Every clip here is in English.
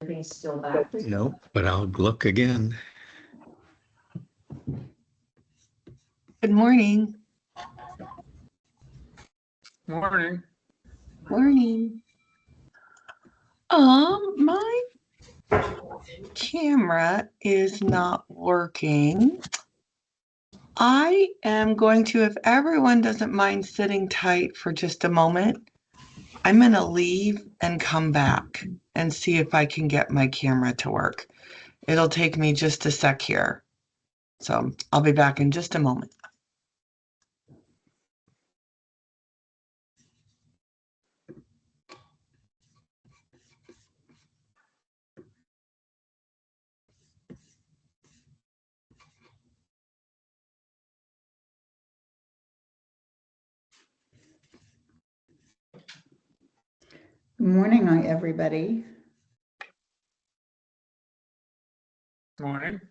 Everything's still back. Nope, but I'll look again. Good morning. Morning. Morning. My camera is not working. I am going to, if everyone doesn't mind sitting tight for just a moment, I'm going to leave and come back and see if I can get my camera to work. It'll take me just a sec here. So I'll be back in just a moment. Good morning, everybody. Morning.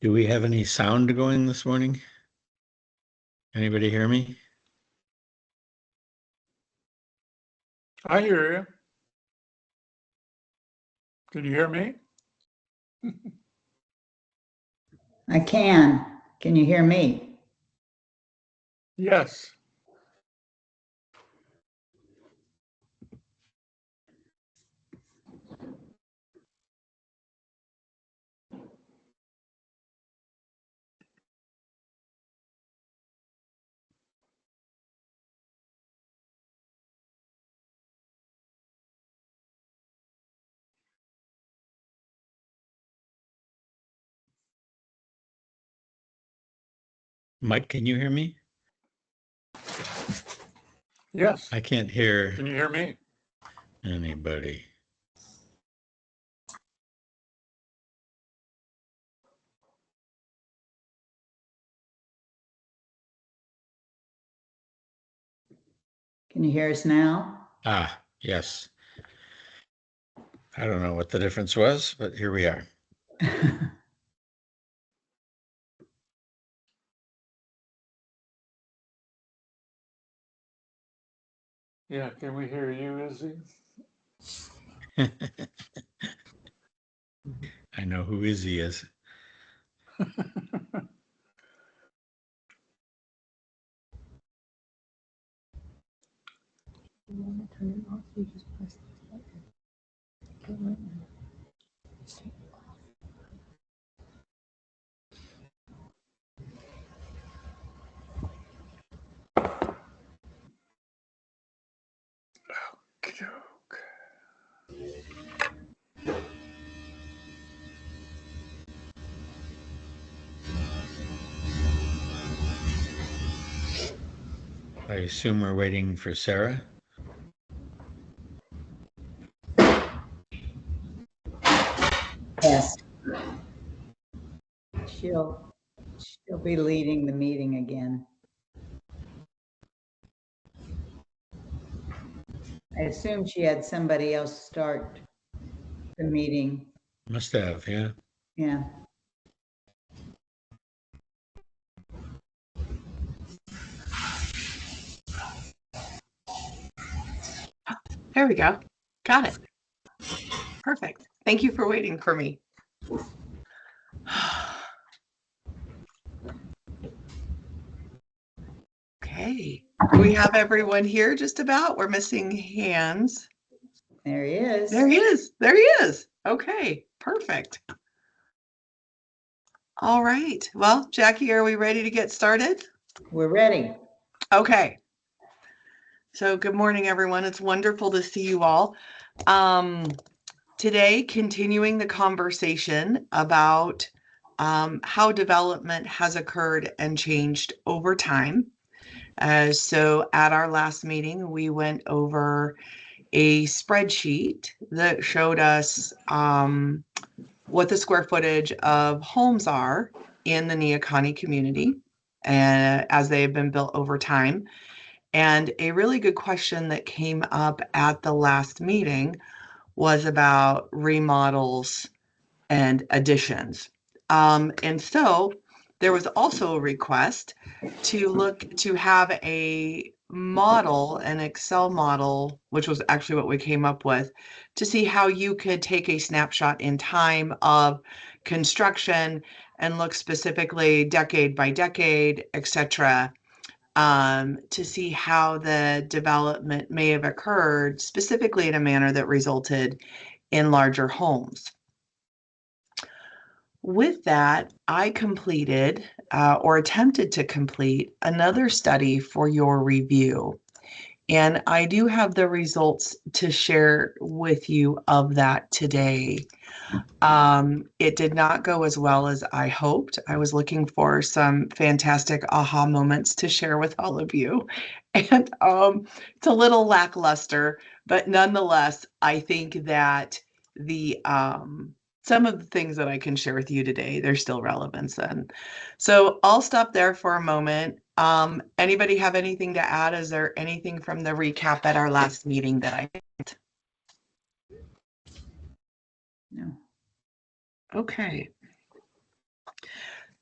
Do we have any sound going this morning? Anybody hear me? I hear you. Can you hear me? I can. Can you hear me? Yes. Mike, can you hear me? Yes. I can't hear Can you hear me? anybody. Can you hear us now? Ah, yes. I don't know what the difference was, but here we are. Yeah. Can we hear you, Izzy? I know who Izzy is. Joke. I assume we're waiting for Sarah. Yes. She'll be leading the meeting again. I assume she had somebody else start the meeting. Must have, yeah. Yeah. There we go. Got it. Perfect. Thank you for waiting for me. Okay. Do we have everyone here just about? We're missing hands. There he is. There he is. There he is. Okay. Perfect. All right. Well, Jackie, are we ready to get started? We're ready. Okay. So good morning, everyone. It's wonderful to see you all. Today, continuing the conversation about how development has occurred and changed over time. So at our last meeting, we went over a spreadsheet that showed us what the square footage of homes are in the Neoconi community as they have been built over time. And a really good question that came up at the last meeting was about remodels and additions. And so there was also a request to have a model, an Excel model, which was actually what we came up with, to see how you could take a snapshot in time of construction and look specifically decade by decade, et cetera, to see how the development may have occurred specifically in a manner that resulted in larger homes. With that, I completed or attempted to complete another study for your review. And I do have the results to share with you of that today. It did not go as well as I hoped. I was looking for some fantastic aha moments to share with all of you. And it's a little lackluster, but nonetheless, I think that the some of the things that I can share with you today, there's still relevance in. So I'll stop there for a moment. Anybody have anything to add? Is there anything from the recap at our last meeting that I did? No. Okay.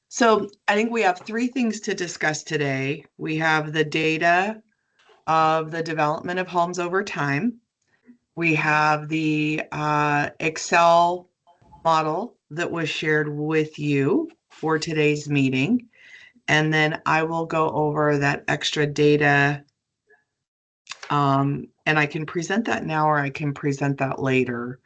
So I think we have three things to discuss today. We have the data of the development of homes over time. We have the Excel model that was shared with you for today's meeting. And then I will go over that extra data. And I can present that now or I can present that later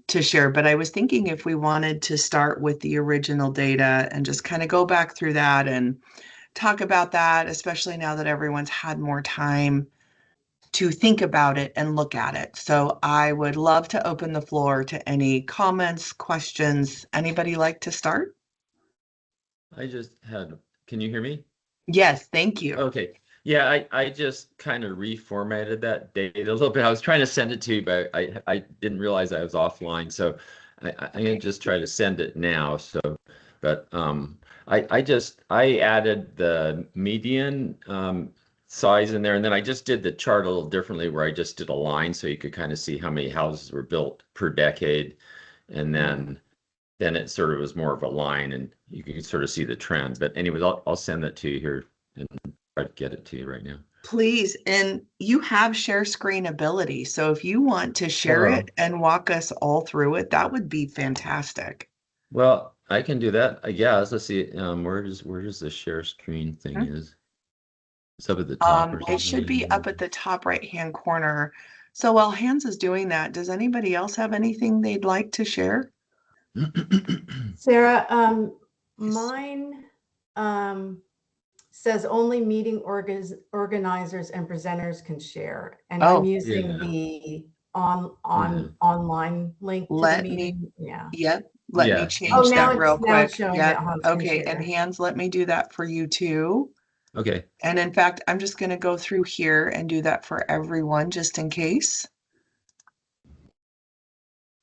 to share. But I was thinking if we wanted to start with the original data and just kind of go back through that and talk about that, especially now that everyone's had more time to think about it and look at it. So I would love to open the floor to any comments, questions. Anybody like to start? I just had, can you hear me? Yes, thank you. Okay. Yeah, I just kind of reformatted that data a little bit. I was trying to send it to you, but I didn't realize I was offline. So I'm gonna just try to send it now. So, but I added the median size in there, and then I just did the chart a little differently where I just did a line so you could kind of see how many houses were built per decade, and then it sort of was more of a line, and you can sort of see the trend. But anyways, I'll send that to you here and try to get it to you right now. Please, and you have share screen ability. So if you want to share it and walk us all through it, that would be fantastic. Well, I can do that, I guess. Let's see. Where does the share screen thing is? It's up at the top or something. It should be up at the top right-hand corner. So while Hans is doing that, does anybody else have anything they'd like to share? Sarah, mine says only meeting organizers and presenters can share, and I'm using Yeah. the online link to Let the me- meeting. Yeah. Yep, let me Yeah. change Oh, that real now it's quick. showing Yep. that Hans can Okay, and share. Hans, let me do that for you too. Okay. And in fact, I'm just going to go through here and do that for everyone just in case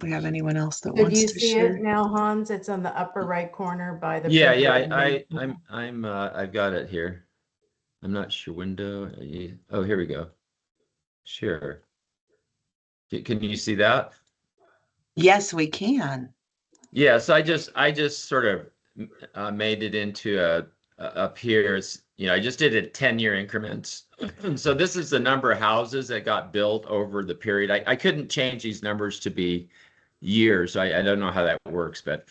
we have anyone else that So do wants you to see share. it now, Hans? It's on the upper right corner by the Yeah, printer. I've got it here. I'm not sure window. Oh, here we go. Sure. Can you see that? Yes, we can. Yeah, so I just sort of made it into a up here. It's, I just did it 10-year increments. So this is the number of houses that got built over the period. I couldn't change these numbers to be years. I don't know how that works, but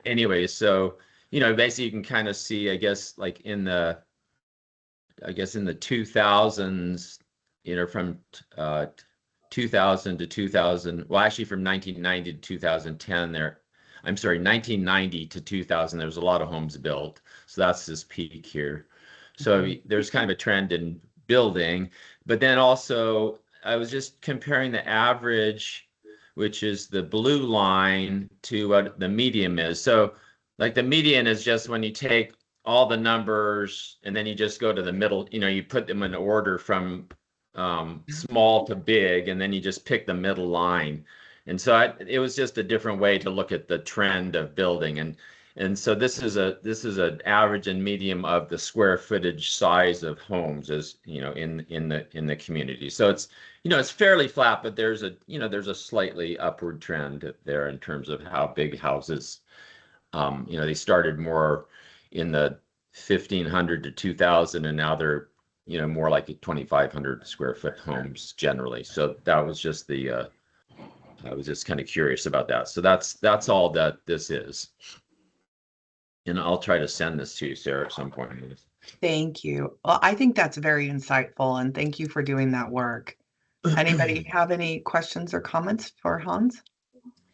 anyway, so basically you can kind of see, I guess in the 2000s, from 2000 to 2000, well, actually from 1990 to 2010 there, I'm sorry, 1990 to 2000, there was a lot of homes built. So that's this peak here. So there's kind of a trend in building, but then also I was just comparing the average, which is the blue line, to what the medium is. So Like the median is just when you take all the numbers and then you just go to the middle, you put them in order from small to big, and then you just pick the middle line. And so it was just a different way to look at the trend of building. And so this is an average and medium of the square footage size of homes, as in the community. So it's fairly flat, but there's a slightly upward trend there in terms of how big houses. They started more in the 1,500 to 2,000, and now they're more like 2,500 square foot homes generally. So that was just I was just kind of curious about that. So that's all that this is. And I'll try to send this to you, Sarah, at some point. Thank you. Well, I think that's very insightful, and thank you for doing that work. Anybody have any questions or comments for Hans?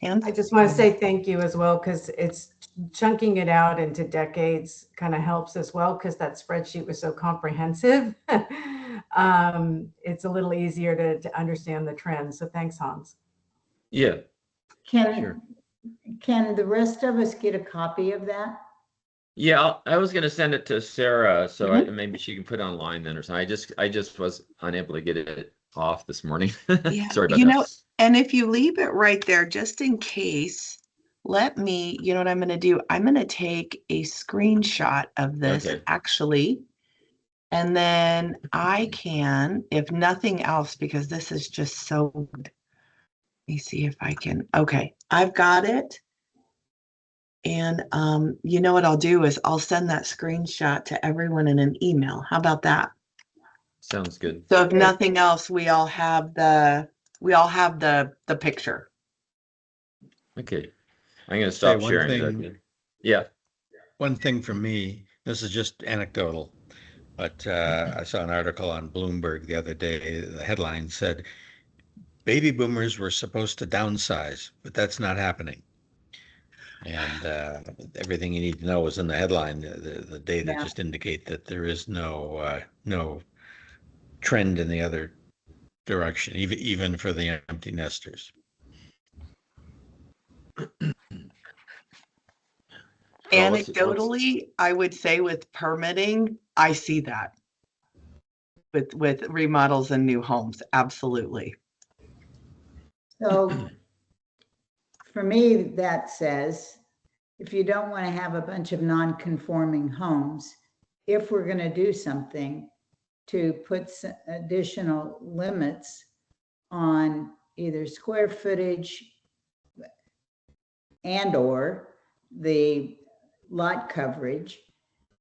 Hans? I just want to say thank you as well, because it's chunking it out into decades kind of helps as well, because that spreadsheet was so comprehensive. It's a little easier to understand the trends. So thanks, Hans. Yeah. Can the rest of us get a copy of that? Yeah, I was going to send it to Sarah, so maybe she can put it online then or something. I just was unable to get it off this morning. Yeah, Sorry about that. And if you leave it right there, just in case, let me, you know what I'm going to do? I'm going to take a screenshot of this actually, and then I can, if nothing else, because this is just so, let me see if I can, okay, I've got it. And you know what I'll do is I'll send that screenshot to everyone in an email. How about that? Sounds good. So if nothing else, we all have the picture. Okay. I'm going to stop sharing. Yeah. One thing from me, this is just anecdotal, but I saw an article on Bloomberg the other day. The headline said, baby boomers were supposed to downsize, but that's not happening. And everything you need to know is in the headline. The data just indicate that there is no trend in the other direction, even for the empty nesters. Anecdotally, I would say with permitting, I see that with remodels and new homes. Absolutely. So for me, that says, if you don't want to have a bunch of non-conforming homes, if we're going to do something to put additional limits on either square footage and or the lot coverage,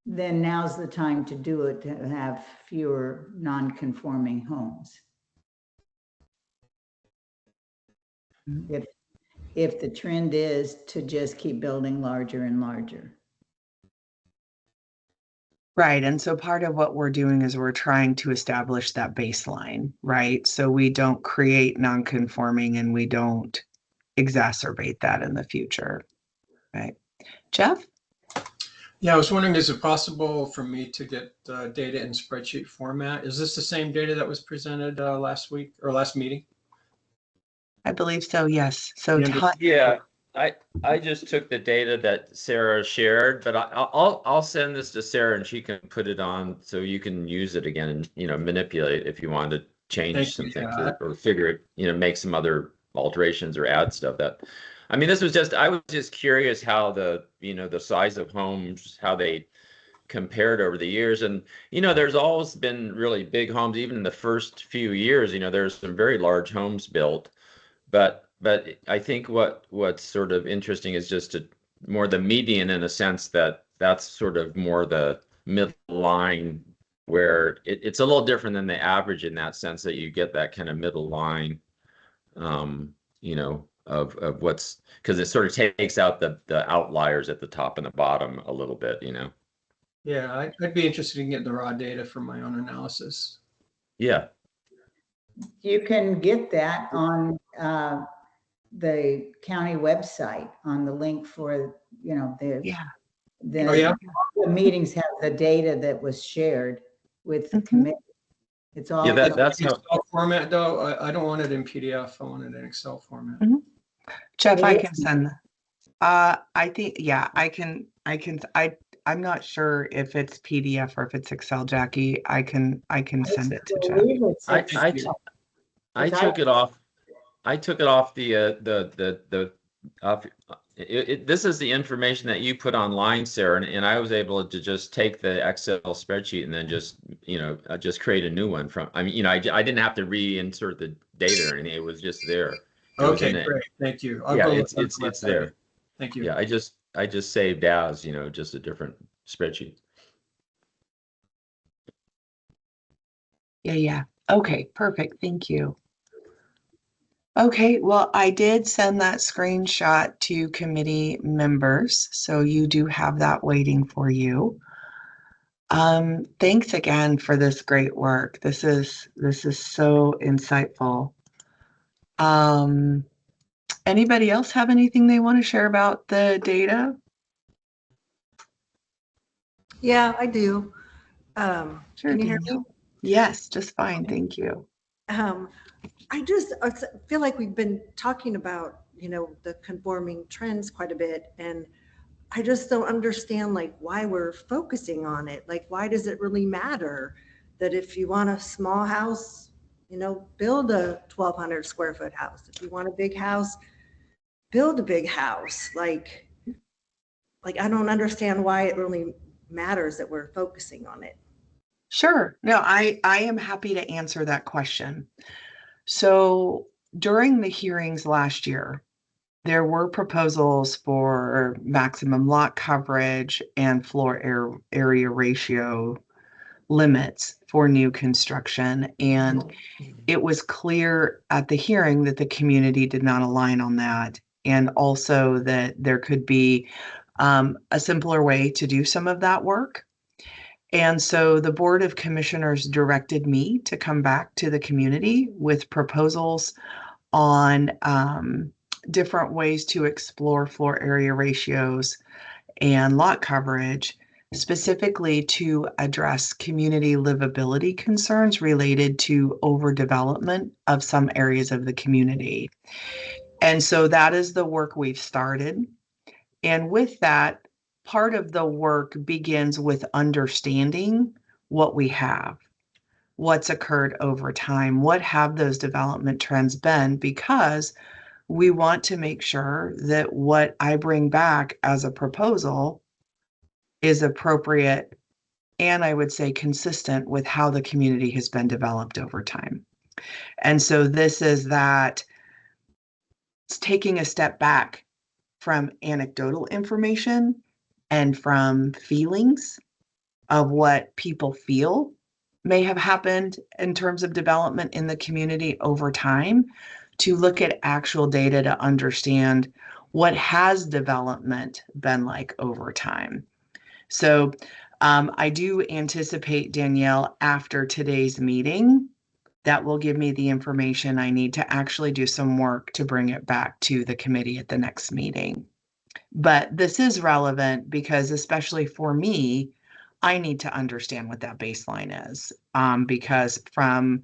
then now's the time to do it, to have fewer non-conforming homes. If the trend is to just keep building larger and larger. Right. And so part of what we're doing is we're trying to establish that baseline, right? So we don't create non-conforming and we don't exacerbate that in the future, right? Jeff? Yeah, I was wondering, is it possible for me to get data in spreadsheet format? Is this the same data that was presented last week or last meeting? I believe so, yes. So yeah, I just took the data that Sarah shared, but I'll send this to Sarah and she can put it on so you can use it again and manipulate if you want to change some things or figure it, make some other alterations or add stuff. I was just curious how the size of homes, how they compared over the years. And, there's always been really big homes, even in the first few years, there's some very large homes built. But I think what's sort of interesting is just more the median, in a sense that's sort of more the middle line, where it's a little different than the average in that sense, that you get that kind of middle line, of what's, because it sort of takes out the outliers at the top and the bottom a little bit, Yeah, I'd be interested in getting the raw data for my own analysis. Yeah. You can get that on the county website, on the link for, the meetings have the data that was shared with the committee. It's all that's how Excel format though. I don't want it in PDF. I want it in Excel format. Jeff, I can send that. I think, I can I'm not sure if it's PDF or if it's Excel, Jackie. I can send it to Jeff. believe it's I Excel. took it off. I took it off this is the information that you put online, Sarah, and I was able to just take the Excel spreadsheet and then just, just create a new one from, I mean, I didn't have to reinsert the data or anything. It was just there. It was in Okay, it. great. Thank you. I'll Yeah, go it's look at it's that. there. Thank you. Yeah, I just saved as, just a different spreadsheet. Yeah. Okay, perfect. Thank you. Okay, well, I did send that screenshot to committee members, so you do have that waiting for you. Thanks again for this great work. This is so insightful. Anybody else have anything they want to share about the data? Yeah, I do. Sure, Can you hear me? Danielle. Yes, just fine. Thank you. I feel like we've been talking about, the conforming trends quite a bit, and I just don't understand like why we're focusing on it. Like, why does it really matter that if you want a small house, build a 1,200 square foot house. If you want a big house, build a big house. Like I don't understand why it really matters that we're focusing on it. Sure. No, I am happy to answer that question. So during the hearings last year, there were proposals for maximum lot coverage and floor area ratio limits for new construction. And it was clear at the hearing that the community did not align on that. And also that there could be a simpler way to do some of that work. And so the Board of Commissioners directed me to come back to the community with proposals on different ways to explore floor area ratios and lot coverage, specifically to address community livability concerns related to overdevelopment of some areas of the community. And so that is the work we've started. And with that, part of the work begins with understanding what we have, what's occurred over time, what have those development trends been, because we want to make sure that what I bring back as a proposal is appropriate and I would say consistent with how the community has been developed over time. And so this is that it's taking a step back from anecdotal information and from feelings of what people feel may have happened in terms of development in the community over time, to look at actual data to understand what has development been like over time. So I do anticipate, Danielle, after today's meeting, that will give me the information I need to actually do some work to bring it back to the committee at the next meeting. But this is relevant because, especially for me, I need to understand what that baseline is. Because from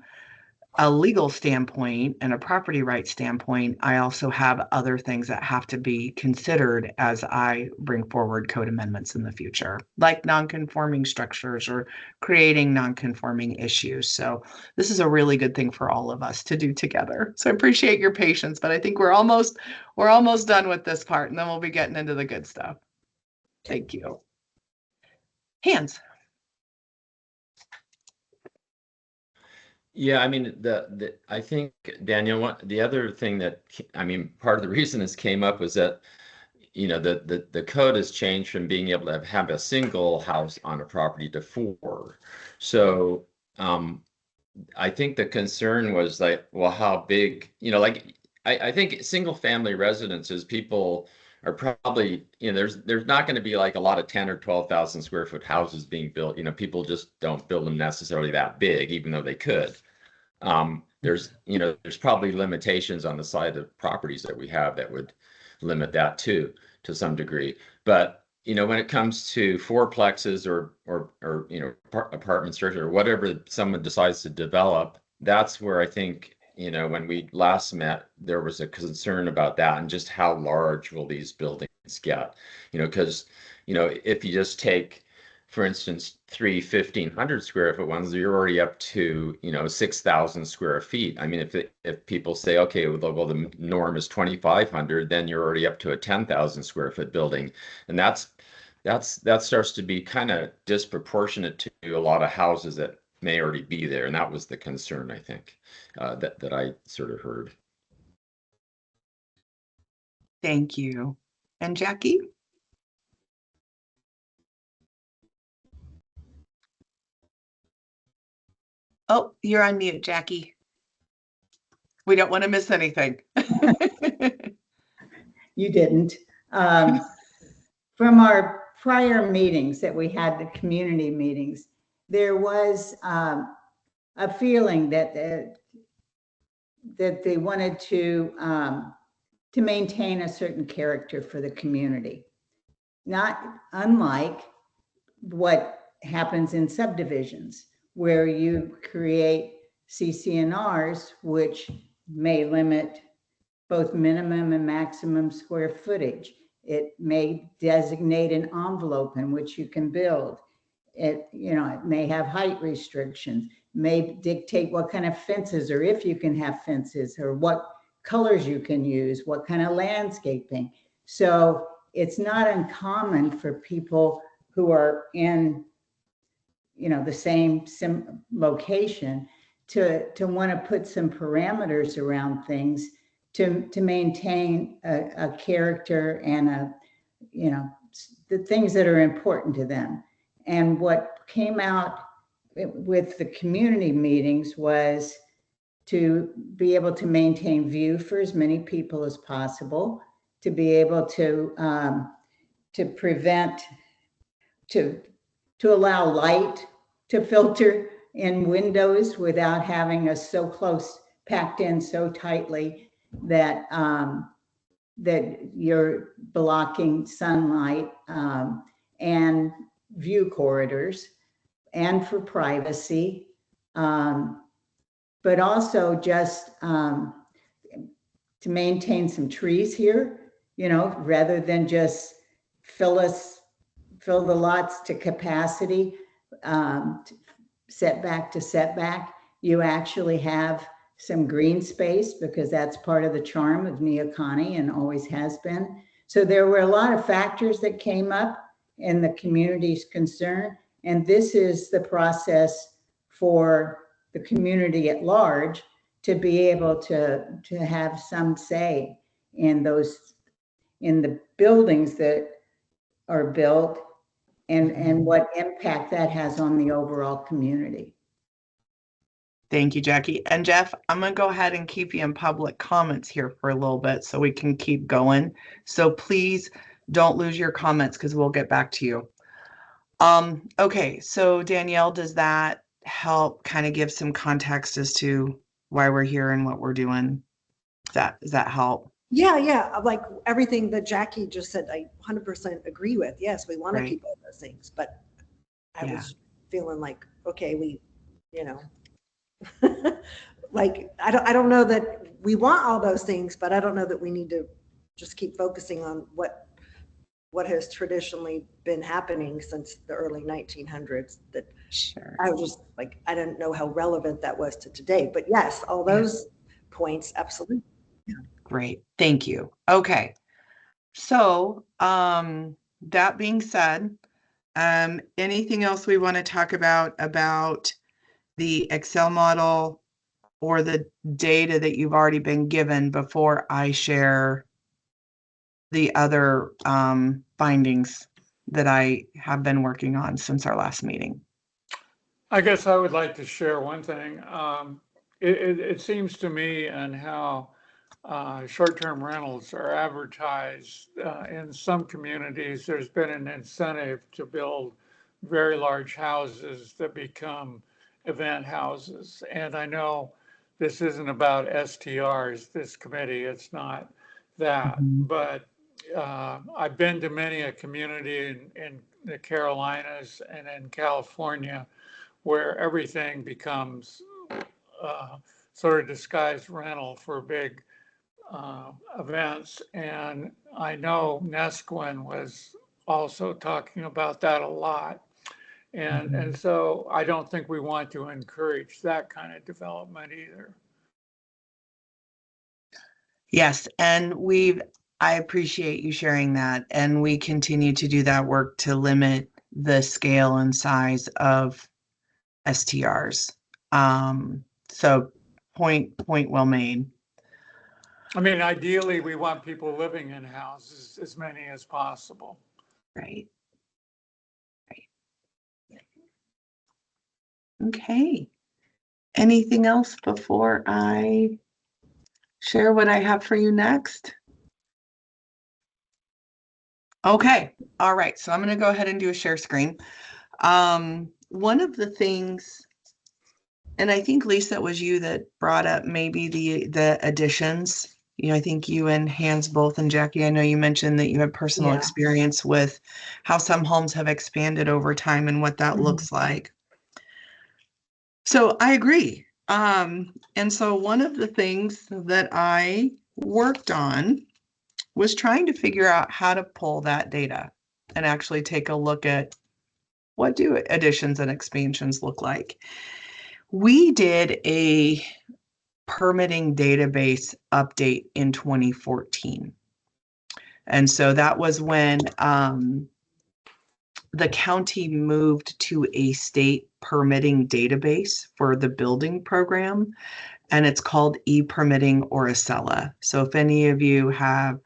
a legal standpoint and a property rights standpoint, I also have other things that have to be considered as I bring forward code amendments in the future, like non-conforming structures or creating non-conforming issues. So this is a really good thing for all of us to do together. So I appreciate your patience, but I think we're almost done with this part, and then we'll be getting into the good stuff. Thank you. Hands. Yeah, I mean, I think, Daniel, the other thing that, part of the reason this came up was that, the code has changed from being able to have a single house on a property to 4. So I think the concern was like, well, how big, I think single family residences, people are probably, there's not going to be like a lot of 10 or 12,000 square foot houses being built. People just don't build them necessarily that big, even though they could. There's probably limitations on the side of properties that we have that would limit that too, to some degree. But, when it comes to fourplexes or apartment structure or whatever someone decides to develop, that's where I think, when we last met, there was a concern about that and just how large will these buildings get, because, if you just take, for instance, 1,500 square foot ones, you're already up to, 6,000 square feet. I mean, if people say, okay, well, the norm is 2,500, then you're already up to a 10,000 square foot building. And that starts to be kind of disproportionate to a lot of houses that may already be there. And that was the concern, I think, that I sort of heard. Thank you. And Jackie? Oh, you're on mute, Jackie. We don't want to miss anything. You didn't. From our prior meetings that we had, the community meetings, there was a feeling that they wanted to maintain a certain character for the community, not unlike what happens in subdivisions, where you create CC&Rs, which may limit both minimum and maximum square footage. It may designate an envelope in which you can build. It may have height restrictions, may dictate what kind of fences, or if you can have fences, or what colors you can use, what kind of landscaping. So it's not uncommon for people who are in, the same location to want to put some parameters around things to maintain a character and the things that are important to them. And what came out with the community meetings was to be able to maintain view for as many people as possible, to be able to prevent, to allow light to filter in windows without having us so close, packed in so tightly that that you're blocking sunlight, and view corridors, and for privacy, but also just to maintain some trees here, rather than just fill the lots to capacity, setback to setback. You actually have some green space, because that's part of the charm of Neoconi and always has been. So there were a lot of factors that came up in the community's concern, and this is the process for the community at large to be able to have some say in the buildings that are built, and what impact that has on the overall community. Thank you, Jackie. And Jeff, I'm going to go ahead and keep you in public comments here for a little bit so we can keep going. So please don't lose your comments, because we'll get back to you. Okay, so Danielle, does that help kind of give some context as to why we're here and what we're doing? Does that help? Yeah. Like everything that Jackie just said, I 100% agree with. Yes, we want to Right. keep all those things, but I Yeah. was feeling like, okay, like, I don't know that we want all those things, but I don't know that we need to just keep focusing on what has traditionally been happening since the early 1900s. That Sure. I was just like, I didn't know how relevant that was to today, but yes, all those points, absolutely. Great. Thank you. Okay. So, that being said, anything else we want to talk about the Excel model or the data that you've already been given before I share the other findings that I have been working on since our last meeting? I guess I would like to share one thing. It seems to me, and how short-term rentals are advertised in some communities, there's been an incentive to build very large houses that become event houses. And I know this isn't about STRs, this committee, it's not that. But I've been to many a community in the Carolinas and in California where everything becomes sort of disguised rental for big events. And I know Nesquin was also talking about that a lot. And so I don't think we want to encourage that kind of development either. Yes, and I appreciate you sharing that. And we continue to do that work to limit the scale and size of STRs. So point well made. I mean, ideally, we want people living in houses, as many as possible. Right. Okay. Anything else before I share what I have for you next? Okay. All right. So I'm going to go ahead and do a share screen. One of the things, and I think Lisa, it was you that brought up maybe the additions. You know, I think you and Hans both, and Jackie, I know you mentioned that you have personal Yeah. experience with how some homes have expanded over time and what that looks like. So I agree. And so one of the things that I worked on was trying to figure out how to pull that data and actually take a look at what do additions and expansions look like. We did a permitting database update in 2014. And so that was when the county moved to a state permitting database for the building program, and it's called e-permitting or Acela. So if any of you have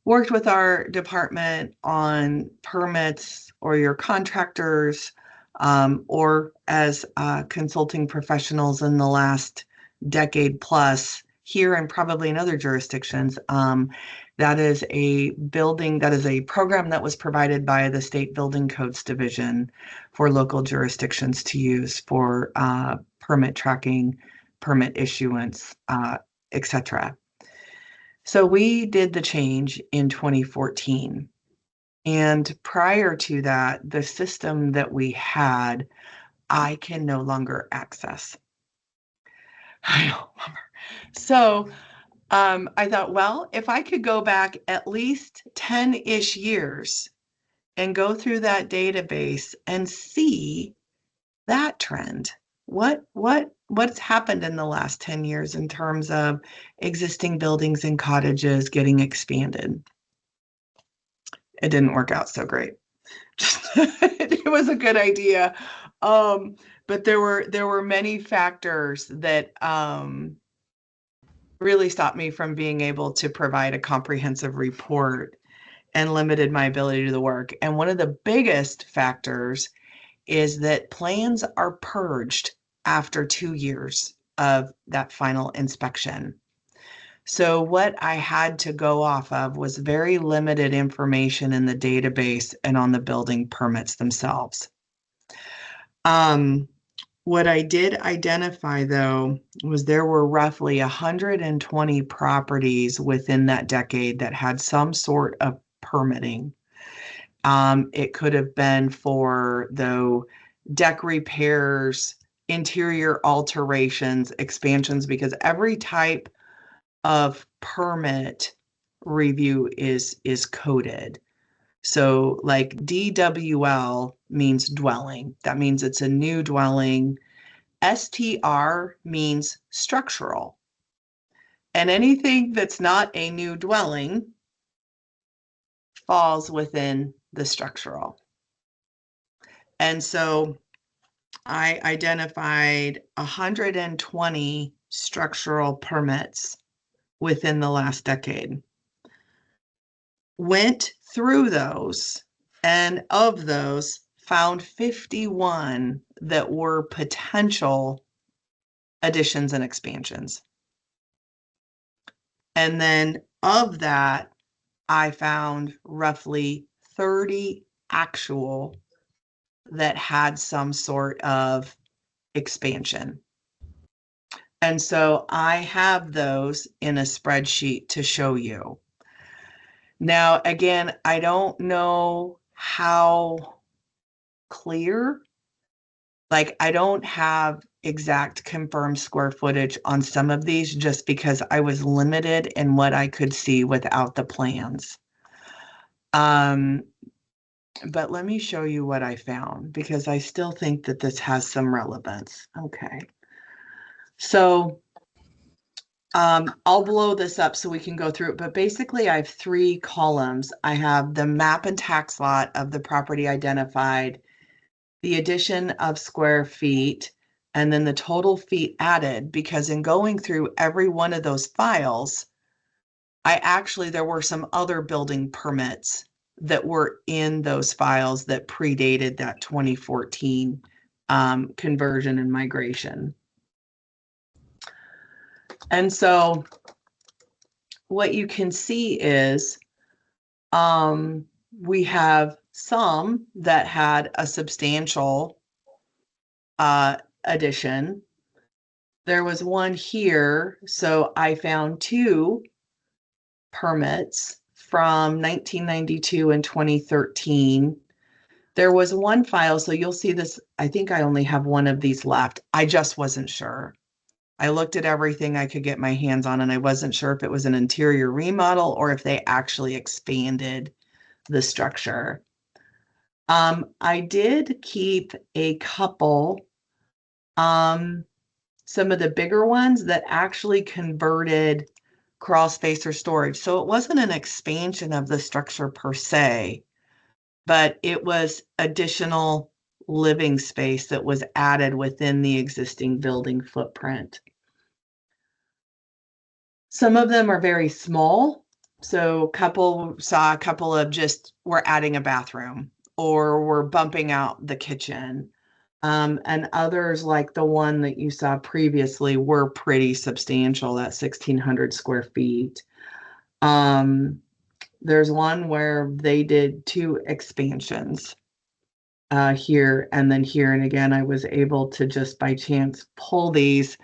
worked with our department on permits, or your contractors, or as consulting professionals in the last decade plus here and probably in other jurisdictions, that is a program that was provided by the State Building Codes Division for local jurisdictions to use for permit tracking, permit issuance, etc. So we did the change in 2014. And prior to that, the system that we had, I can no longer access. I don't remember. So I thought, well, if I could go back at least 10-ish years and go through that database and see that trend, what's happened in the last 10 years in terms of existing buildings and cottages getting expanded. It didn't work out so great. It was a good idea. But there were many factors that really stopped me from being able to provide a comprehensive report and limited my ability to do the work. And one of the biggest factors is that plans are purged after 2 years of that final inspection. So what I had to go off of was very limited information in the database and on the building permits themselves. What I did identify, though, was there were roughly 120 properties within that decade that had some sort of permitting. It could have been for deck repairs, interior alterations, expansions, because every type of permit review is coded. So like DWL means dwelling. That means it's a new dwelling. STR means structural. And anything that's not a new dwelling falls within the structural. And so I identified 120 structural permits within the last decade. Went through those, and of those, found 51 that were potential additions and expansions. And then of that, I found roughly 30 actual that had some sort of expansion. And so I have those in a spreadsheet to show you. Now, again, I don't know how clear, like I don't have exact confirmed square footage on some of these just because I was limited in what I could see without the plans. But let me show you what I found because I still think that this has some relevance. Okay. So I'll blow this up so we can go through it, but basically I have 3 columns. I have the map and tax lot of the property identified, the addition of square feet, and then the total feet added, because in going through every one of those files, there were some other building permits that were in those files that predated that 2014 conversion and migration. And so what you can see is we have some that had a substantial addition. There was one here, so I found 2 permits from 1992 and 2013. There was one file, so you'll see this. I think I only have one of these left. I just wasn't sure. I looked at everything I could get my hands on, and I wasn't sure if it was an interior remodel or if they actually expanded the structure. I did keep a couple, some of the bigger ones that actually converted crawl space or storage. So it wasn't an expansion of the structure per se, but it was additional living space that was added within the existing building footprint. Some of them are very small. So saw a couple of just, we're adding a bathroom or we're bumping out the kitchen. And others, like the one that you saw previously, were pretty substantial, that 1,600 square feet. There's one where they did 2 expansions here and then here. And again, I was able to just by chance pull these.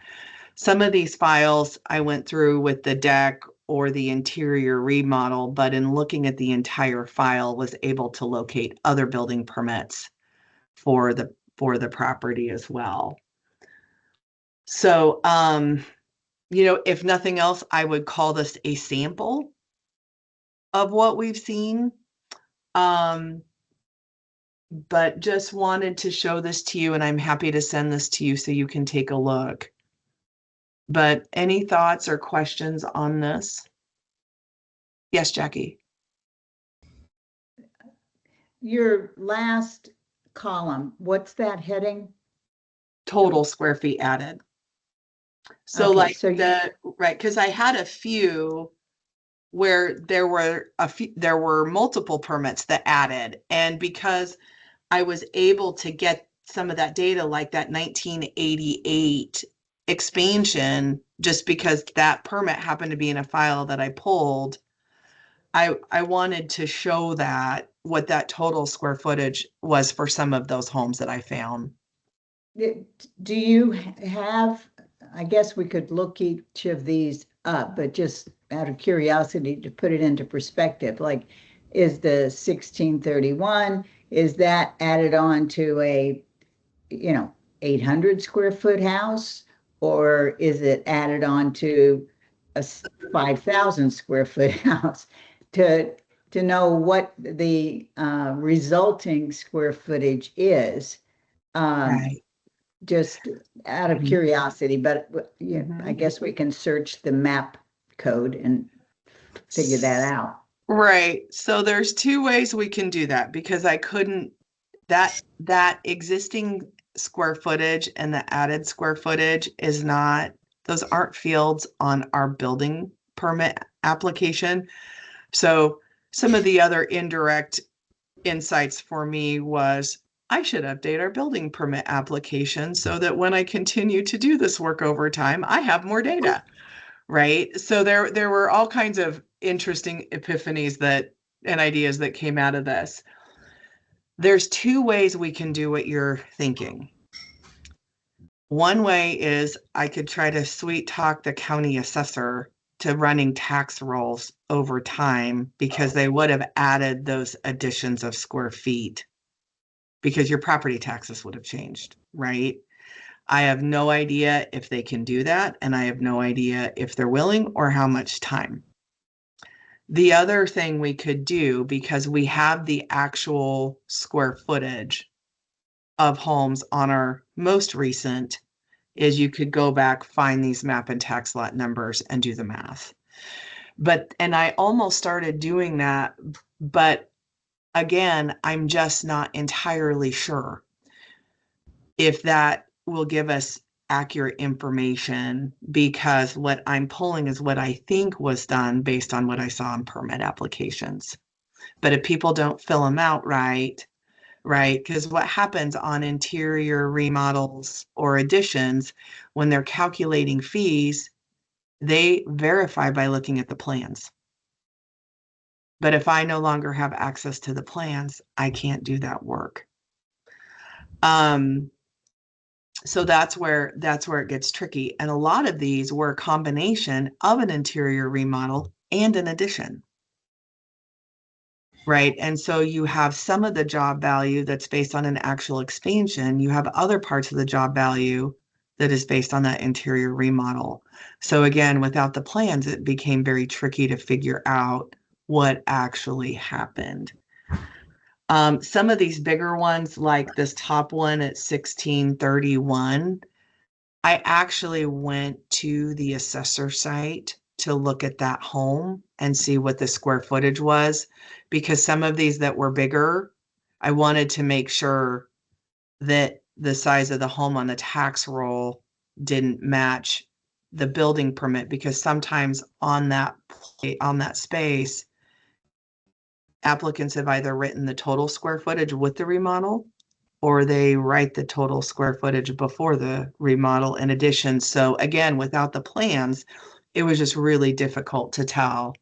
Some of these files I went through with the deck or the interior remodel, but in looking at the entire file, was able to locate other building permits for the property as well. So, if nothing else, I would call this a sample of what we've seen. But just wanted to show this to you, and I'm happy to send this to you so you can take a look. But any thoughts or questions on this? Yes, Jackie. Your last column, what's that heading? Total square feet added. So Okay, like so right, because I had a few where there were multiple permits that added, and because I was able to get some of that data, like that 1988 expansion, just because that permit happened to be in a file that I pulled, I wanted to show that what that total square footage was for some of those homes that I found. do you have, I guess we could look each of these up, but just out of curiosity to put it into perspective, like, is the 1631, is that added on to a 800 square foot house, or is it added on to a 5,000 square foot house? To know what the resulting square footage is, Right. just out of curiosity, but I guess we can search the map code and figure that out. Right. So there's 2 ways we can do that, because I couldn't, that existing square footage and the added square footage is not, those aren't fields on our building permit application. So some of the other indirect insights for me was, I should update our building permit application so that when I continue to do this work over time, I have more data, right? So there were all kinds of interesting epiphanies and ideas that came out of this. There's 2 ways we can do what you're thinking. One way is I could try to sweet talk the county assessor to running tax rolls over time, because they would have added those additions of square feet, because your property taxes would have changed, right? I have no idea if they can do that, and I have no idea if they're willing or how much time. The other thing we could do, because we have the actual square footage of homes on our most recent, is you could go back, find these map and tax lot numbers and do the math. And I almost started doing that, but again, I'm just not entirely sure if that will give us accurate information, because what I'm pulling is what I think was done based on what I saw in permit applications. But if people don't fill them out right, because what happens on interior remodels or additions, when they're calculating fees, they verify by looking at the plans. But if I no longer have access to the plans, I can't do that work. So that's where it gets tricky. And a lot of these were a combination of an interior remodel and an addition. Right. And so you have some of the job value that's based on an actual expansion. You have other parts of the job value that is based on that interior remodel. So again, without the plans, it became very tricky to figure out what actually happened. Some of these bigger ones, like this top one at 1631, I actually went to the assessor site to look at that home and see what the square footage was, because some of these that were bigger, I wanted to make sure that the size of the home on the tax roll didn't match the building permit, because sometimes on that space, applicants have either written the total square footage with the remodel, or they write the total square footage before the remodel in addition. So again, without the plans, it was just really difficult to tell.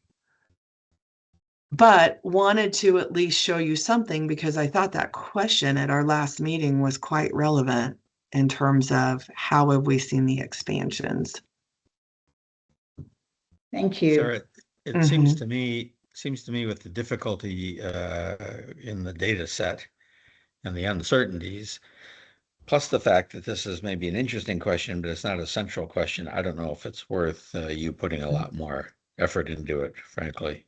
But wanted to at least show you something, because I thought that question at our last meeting was quite relevant in terms of how have we seen the expansions. Thank you. Sarah, it seems to me with the difficulty in the data set and the uncertainties, plus the fact that this is maybe an interesting question, but it's not a central question. I don't know if it's worth you putting a lot more effort into it, frankly.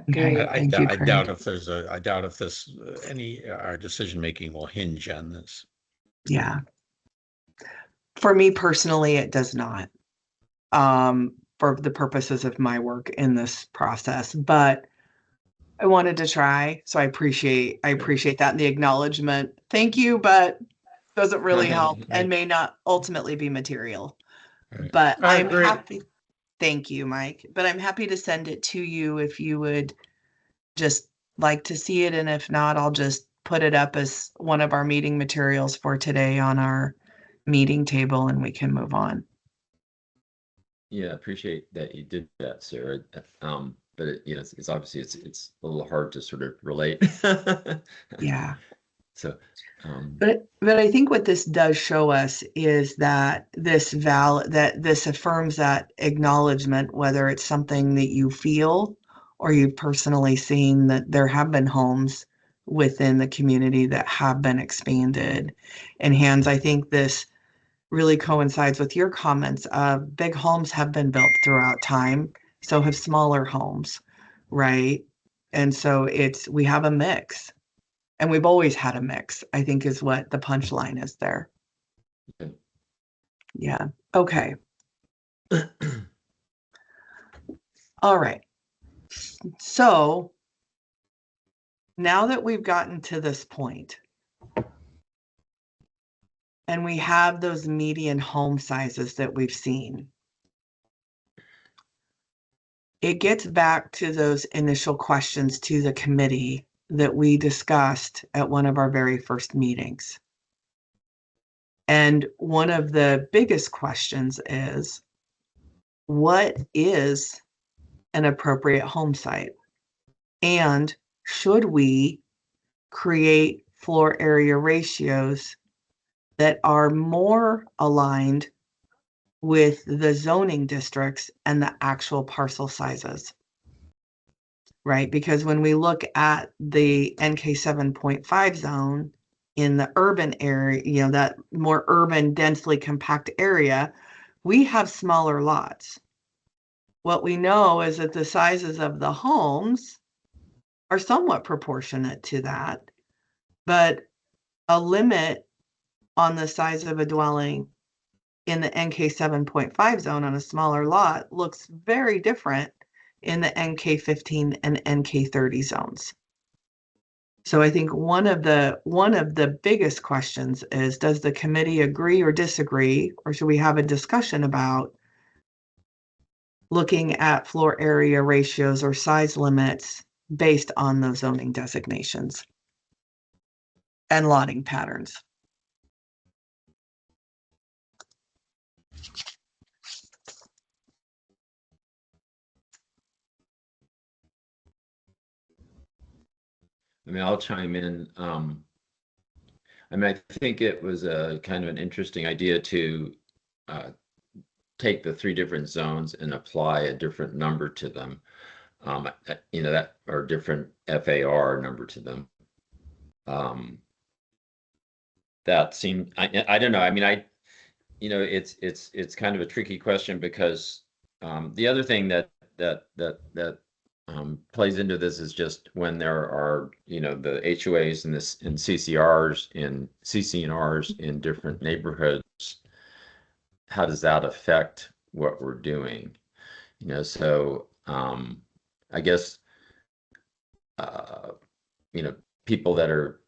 Agreed. I doubt if our decision making will hinge on this. Yeah. For me personally, it does not. For the purposes of my work in this process, but I wanted to try, so I appreciate that and the acknowledgement. Thank you, but doesn't really help and may not ultimately be material. Right. But I I'm agree. happy. Thank you, Mike. But I'm happy to send it to you if you would just like to see it, and if not, I'll just put it up as one of our meeting materials for today on our meeting table, and we can move on. Yeah, appreciate that you did that, Sarah. But it's obviously it's a little hard to sort of relate. Yeah. So, but I think what this does show us is that this affirms that acknowledgement, whether it's something that you feel or you've personally seen, that there have been homes within the community that have been expanded. And Hans, I think this really coincides with your comments of big homes have been built throughout time, so have smaller homes, right? And so we have a mix, and we've always had a mix, I think, is what the punchline is there. okay. Yeah. Okay. All right. So now that we've gotten to this point, and we have those median home sizes that we've seen, it gets back to those initial questions to the committee that we discussed at one of our very first meetings. And one of the biggest questions is, what is an appropriate home site? And should we create floor area ratios that are more aligned with the zoning districts and the actual parcel sizes? Right? Because when we look at the NK 7.5 zone, in the urban area, you know, that more urban, densely compact area, we have smaller lots. What we know is that the sizes of the homes are somewhat proportionate to that, but a limit on the size of a dwelling in the NK 7.5 zone on a smaller lot looks very different in the NK 15 and NK 30 zones. So I think one of the biggest questions is, does the committee agree or disagree, or should we have a discussion about looking at floor area ratios or size limits based on those zoning designations and lotting patterns? I mean, I'll chime in. I mean, I think it was a kind of an interesting idea to take the 3 different zones and apply a different number to them. You know, that, or different FAR number to them. That seemed, I don't know. I mean, you know, it's kind of a tricky question, because the other thing that plays into this is just when there are, you know, the HOAs and CCNRs in different neighborhoods, how does that affect what we're doing? You know, so I guess you know, people that are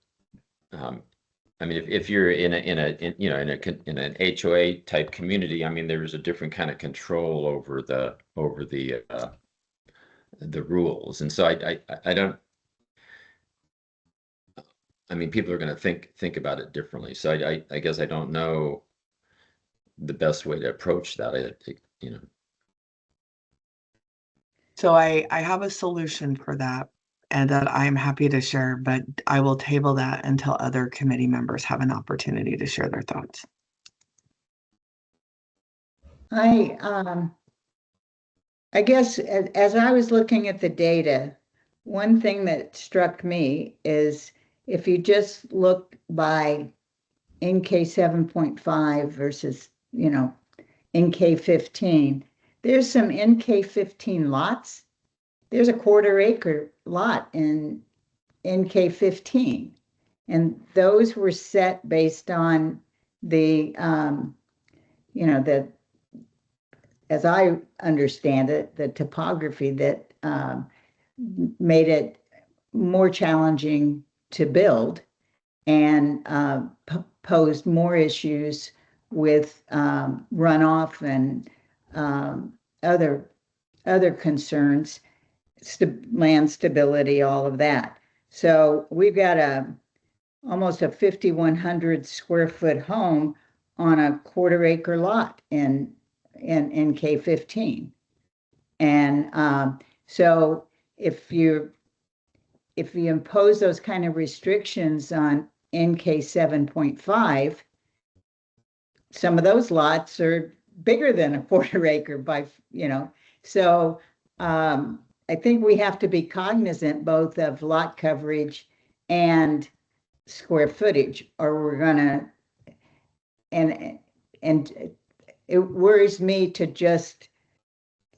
I mean, if you're in an HOA type community, I mean, there's a different kind of control over the rules, and so I don't. I mean, people are going to think about it differently. So I guess I don't know the best way to approach that. You know. So I have a solution for that, and that I'm happy to share, but I will table that until other committee members have an opportunity to share their thoughts. I guess as I was looking at the data, one thing that struck me is if you just look by NK 7.5 versus, you know, NK 15, there's some NK 15 lots. There's a 1/4 acre lot in NK 15, and those were set based on the, you know, the, as I understand it, the topography that made it more challenging to build, and posed more issues with runoff and other concerns, land stability, all of that. So we've got almost a 5,100 square foot home on a 1/4 acre lot in NK 15. And so if you impose those kind of restrictions on NK 7.5, some of those lots are bigger than a 1/4 acre by, you know. So I think we have to be cognizant both of lot coverage and square footage, or we're gonna, and it worries me to just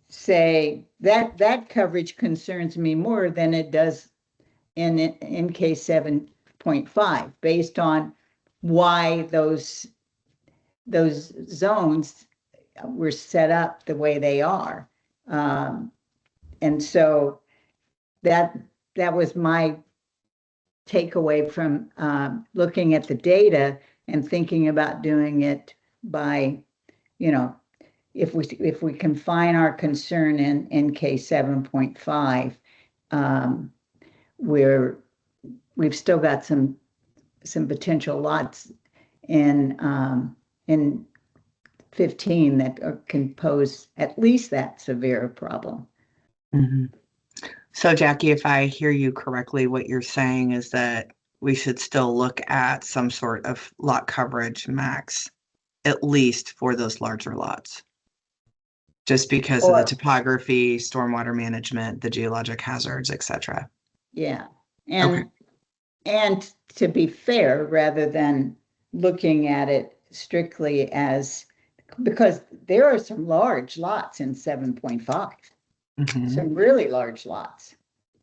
say that coverage concerns me more than it does in NK 7.5, based on why those zones were set up the way they are. And so that was my takeaway from looking at the data and thinking about doing it by, you know, if we confine our concern in NK 7.5, we've still got some potential lots in 15 that can pose at least that severe a problem. Mm-hmm. So Jackie, if I hear you correctly, what you're saying is that we should still look at some sort of lot coverage max, at least for those larger lots, just because of the topography, stormwater management, the geologic hazards, etc. Yeah, and and to be fair, rather than looking at it strictly as, because there are some large lots in 7.5, Mhm. some really large lots.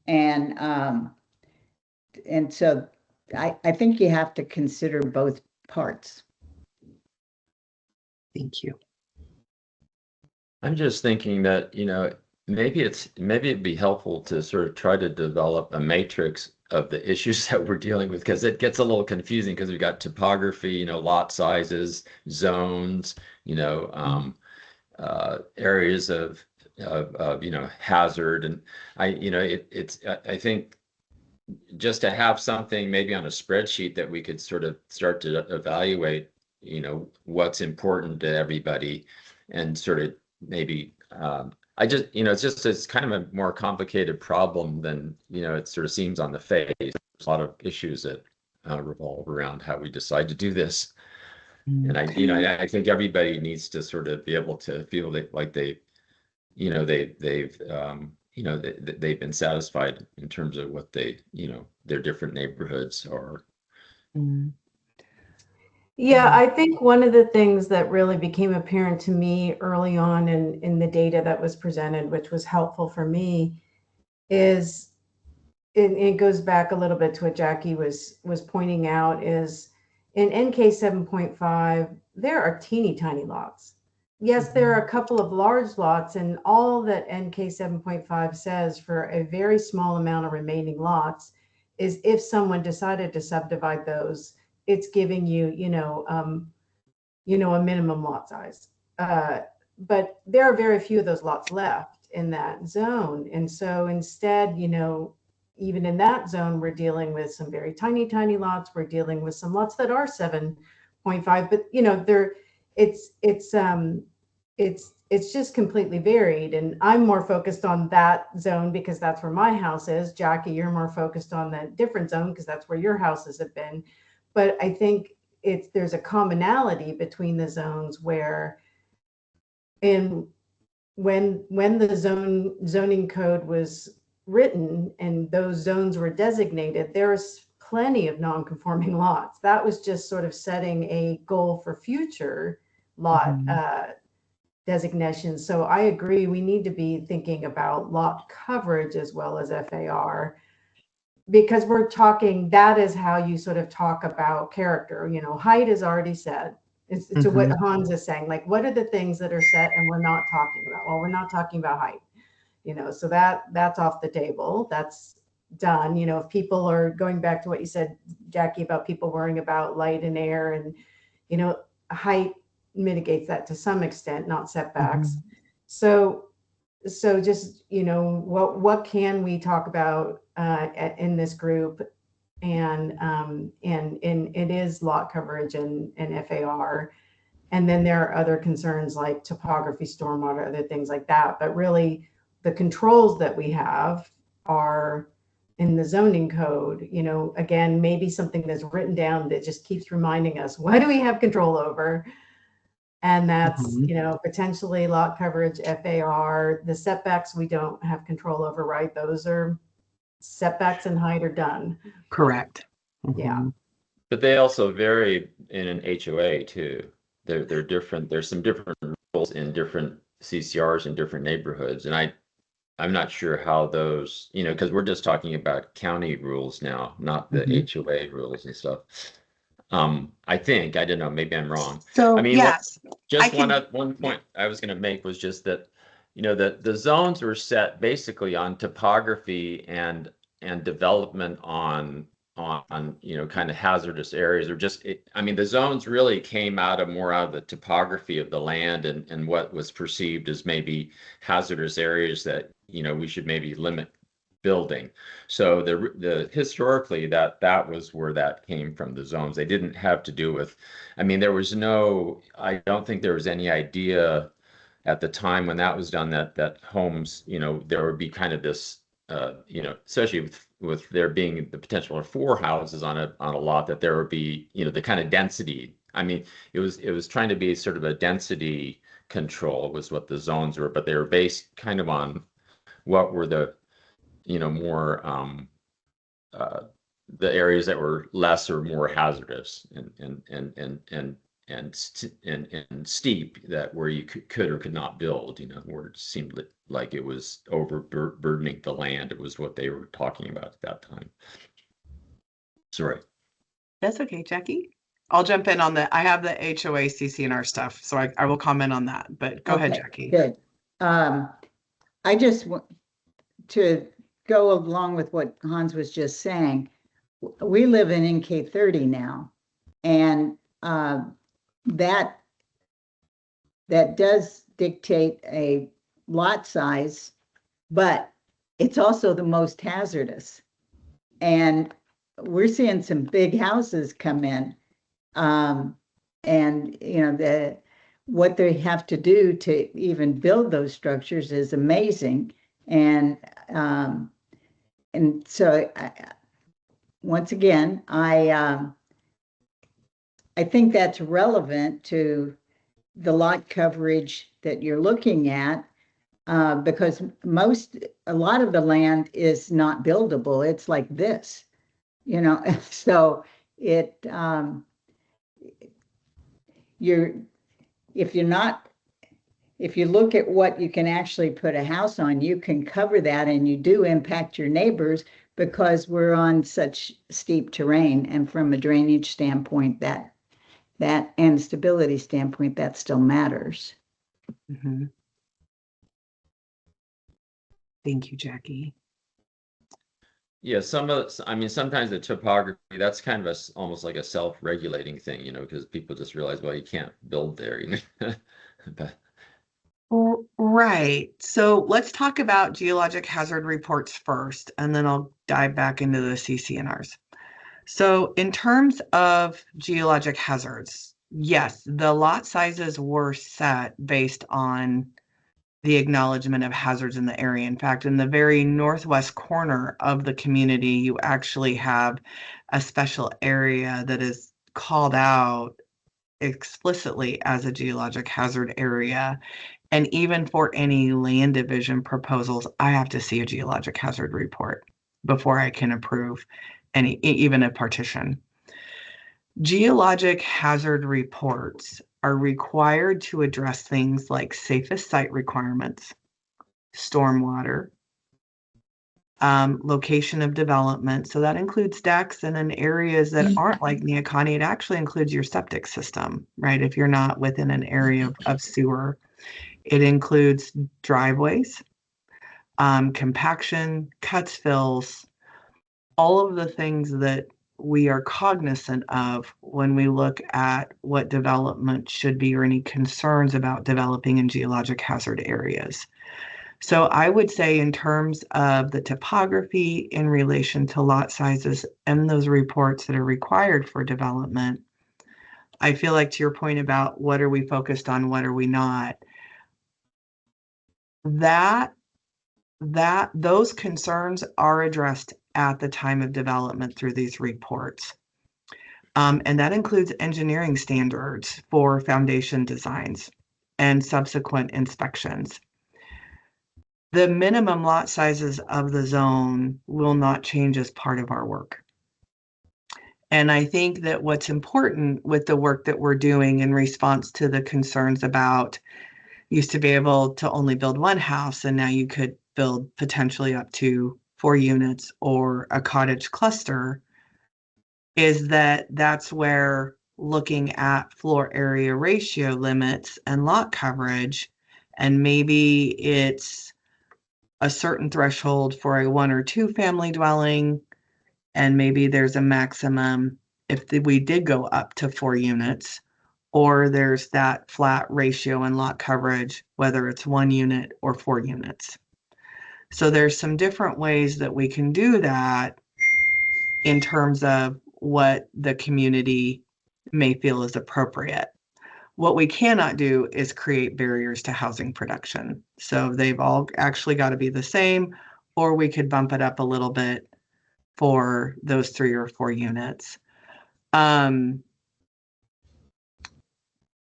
And so I think you have to consider both parts. Thank you. I'm just thinking that, maybe it'd be helpful to sort of try to develop a matrix of the issues that we're dealing with, because it gets a little confusing because we've got topography, lot sizes, zones, areas of hazard. And I think just to have something maybe on a spreadsheet that we could sort of start to evaluate, what's important to everybody, and sort of maybe it's kind of a more complicated problem than it sort of seems on the face. There's a lot of issues that revolve around how we decide to do this. And I think everybody needs to sort of be able to feel like they've been satisfied in terms of what their different neighborhoods are. Mm. Yeah, I think one of the things that really became apparent to me early on in the data that was presented, which was helpful for me, is it goes back a little bit to what Jackie was pointing out, is in NK 7.5, there are teeny tiny lots. Yes, there are a couple of large lots, and all that NK 7.5 says for a very small amount of remaining lots is if someone decided to subdivide those, it's giving you, a minimum lot size. But there are very few of those lots left in that zone. And so instead, even in that zone, we're dealing with some very tiny, tiny lots. We're dealing with some lots that are 7.5, but it's just completely varied. And I'm more focused on that zone because that's where my house is. Jackie, you're more focused on that different zone because that's where your houses have been. But I think there's a commonality between the zones where when the zoning code was written and those zones were designated, there was plenty of non-conforming lots. That was just sort of setting a goal for future lot designations. So I agree, we need to be thinking about lot coverage as well as FAR, because we're talking, that is how you sort of talk about character. Height is already set. It's to what Hans is saying, like, what are the things that are set and we're not talking about? Well, we're not talking about height, so that's off the table. That's done. If people are going back to what you said, Jackie, about people worrying about light and air, and, height mitigates that to some extent, not setbacks. So just, what can we talk about in this group? And it is lot coverage and FAR. And then there are other concerns like topography, stormwater, other things like that. But really, the controls that we have are in the zoning code. Again, maybe something that's written down that just keeps reminding us, what do we have control over? And that's, potentially lot coverage, FAR. The setbacks we don't have control over, right? Those are setbacks and height are done. Correct. Yeah. But they also vary in an HOA too. They're different. There's some different rules in different CCRs in different neighborhoods. And I'm not sure how those, because we're just talking about county rules now, not the HOA rules and stuff. I think, I don't know, maybe I'm wrong. So, I mean, yes, just one point I was going to make was just that, the zones were set basically on topography and development on kind of hazardous areas, or just, the zones really came out of the topography of the land and what was perceived as maybe hazardous areas that, we should maybe limit building. So the historically that was where that came from, the zones. They didn't have to do with, I don't think there was any idea at the time when that was done that homes, there would be kind of this, especially with there being the potential of 4 houses on a lot, that there would be, the kind of density. It was trying to be sort of a density control was what the zones were, but they were based kind of on what were the more the areas that were less or more hazardous and steep, that where you could or could not build, where it seemed like it was overburdening the land. It was what they were talking about at that time. Sorry. That's okay, Jackie. I'll jump in on I have the HOA CC&R stuff, so I will comment on that, but go ahead, Okay, Jackie. Good. I just want to go along with what Hans was just saying. We live in NK30 now, and that does dictate a lot size, but it's also the most hazardous. And we're seeing some big houses come in. And what they have to do to even build those structures is amazing. And so once again, I think that's relevant to the lot coverage that you're looking at, because a lot of the land is not buildable. It's like this, so if you look at what you can actually put a house on, you can cover that, and you do impact your neighbors because we're on such steep terrain. And from a drainage standpoint, that and stability standpoint, that still matters. Mm-hmm. Thank you, Jackie. Yeah, sometimes the topography, that's kind of almost like a self-regulating thing, because people just realize, well, you can't build there, But Right. So let's talk about geologic hazard reports first, and then I'll dive back into the CC&Rs. So in terms of geologic hazards, yes, the lot sizes were set based on the acknowledgement of hazards in the area. In fact, in the very northwest corner of the community, you actually have a special area that is called out explicitly as a geologic hazard area. And even for any land division proposals, I have to see a geologic hazard report before I can approve even a partition. Geologic hazard reports are required to address things like safest site requirements, stormwater, location of development. So that includes decks, and in areas that aren't like Neoconi, it actually includes your septic system, right? If you're not within an area of sewer. It includes driveways, compaction, cuts, fills, all of the things that we are cognizant of when we look at what development should be or any concerns about developing in geologic hazard areas. So I would say in terms of the topography in relation to lot sizes and those reports that are required for development, I feel like to your point about what are we focused on, what are we not, those concerns are addressed at the time of development through these reports. And that includes engineering standards for foundation designs and subsequent inspections. The minimum lot sizes of the zone will not change as part of our work. And I think that what's important with the work that we're doing in response to the concerns about used to be able to only build one house, and now you could build potentially up to 4 units or a cottage cluster, is that's where looking at floor area ratio limits and lot coverage, and maybe it's a certain threshold for a 1 or 2 family dwelling, and maybe there's a maximum if we did go up to 4 units, or there's that flat ratio in lot coverage, whether it's 1 unit or 4 units. So there's some different ways that we can do that in terms of what the community may feel is appropriate. What we cannot do is create barriers to housing production. So they've all actually got to be the same, or we could bump it up a little bit for those 3 or 4 units.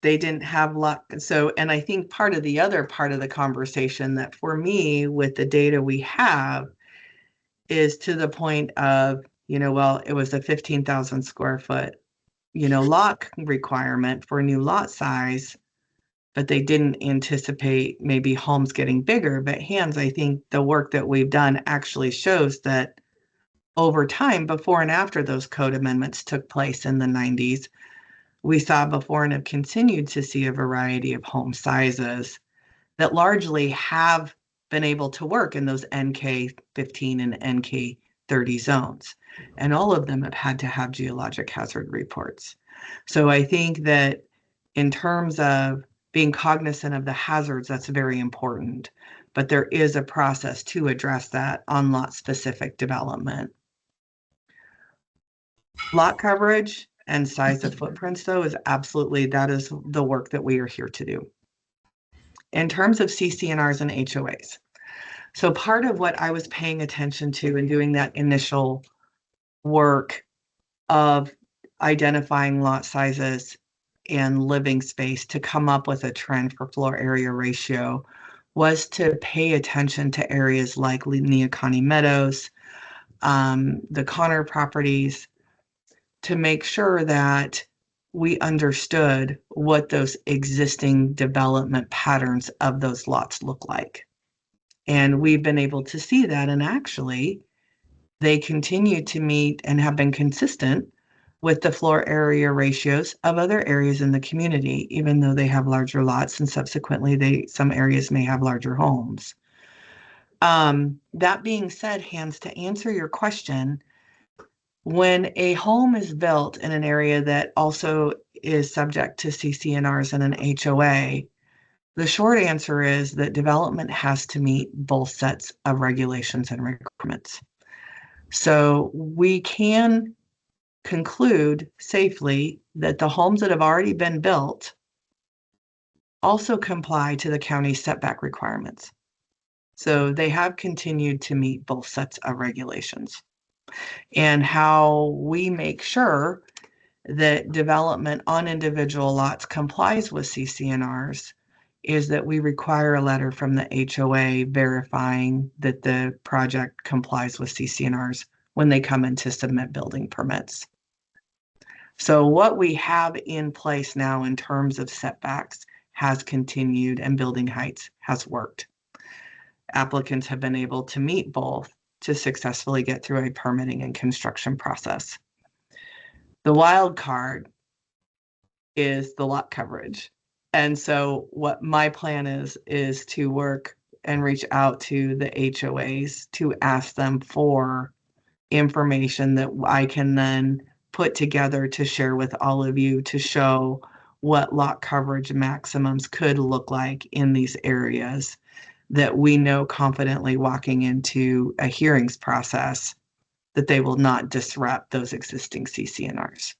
They didn't have luck. So, and I think part of the conversation that for me with the data we have is to the point of, well, it was a 15,000 square foot, lot requirement for a new lot size, but they didn't anticipate maybe homes getting bigger. But I think the work that we've done actually shows that over time, before and after those code amendments took place in the 90s, we saw before and have continued to see a variety of home sizes that largely have been able to work in those NK 15 and NK 30 zones. And all of them have had to have geologic hazard reports. So I think that in terms of being cognizant of the hazards, that's very important. But there is a process to address that on lot specific development. Lot coverage and size of footprints, though, that is the work that we are here to do. In terms of CCNRs and HOAs. So part of what I was paying attention to in doing that initial work of identifying lot sizes and living space to come up with a trend for floor area ratio was to pay attention to areas like Neocani Meadows, the Connor properties, to make sure that we understood what those existing development patterns of those lots look like. And we've been able to see that, and actually they continue to meet and have been consistent with the floor area ratios of other areas in the community, even though they have larger lots, and subsequently some areas may have larger homes. That being said, Hans, to answer your question, when a home is built in an area that also is subject to CCNRs and an HOA, the short answer is that development has to meet both sets of regulations and requirements. So we can conclude safely that the homes that have already been built also comply to the county's setback requirements. So they have continued to meet both sets of regulations. And how we make sure that development on individual lots complies with CCNRs is that we require a letter from the HOA verifying that the project complies with CCNRs when they come in to submit building permits. So what we have in place now in terms of setbacks has continued, and building heights has worked. Applicants have been able to meet both to successfully get through a permitting and construction process. The wild card is the lot coverage. And so what my plan is to work and reach out to the HOAs to ask them for information that I can then put together to share with all of you to show what lot coverage maximums could look like in these areas that we know confidently walking into a hearings process that they will not disrupt those existing CCNRs.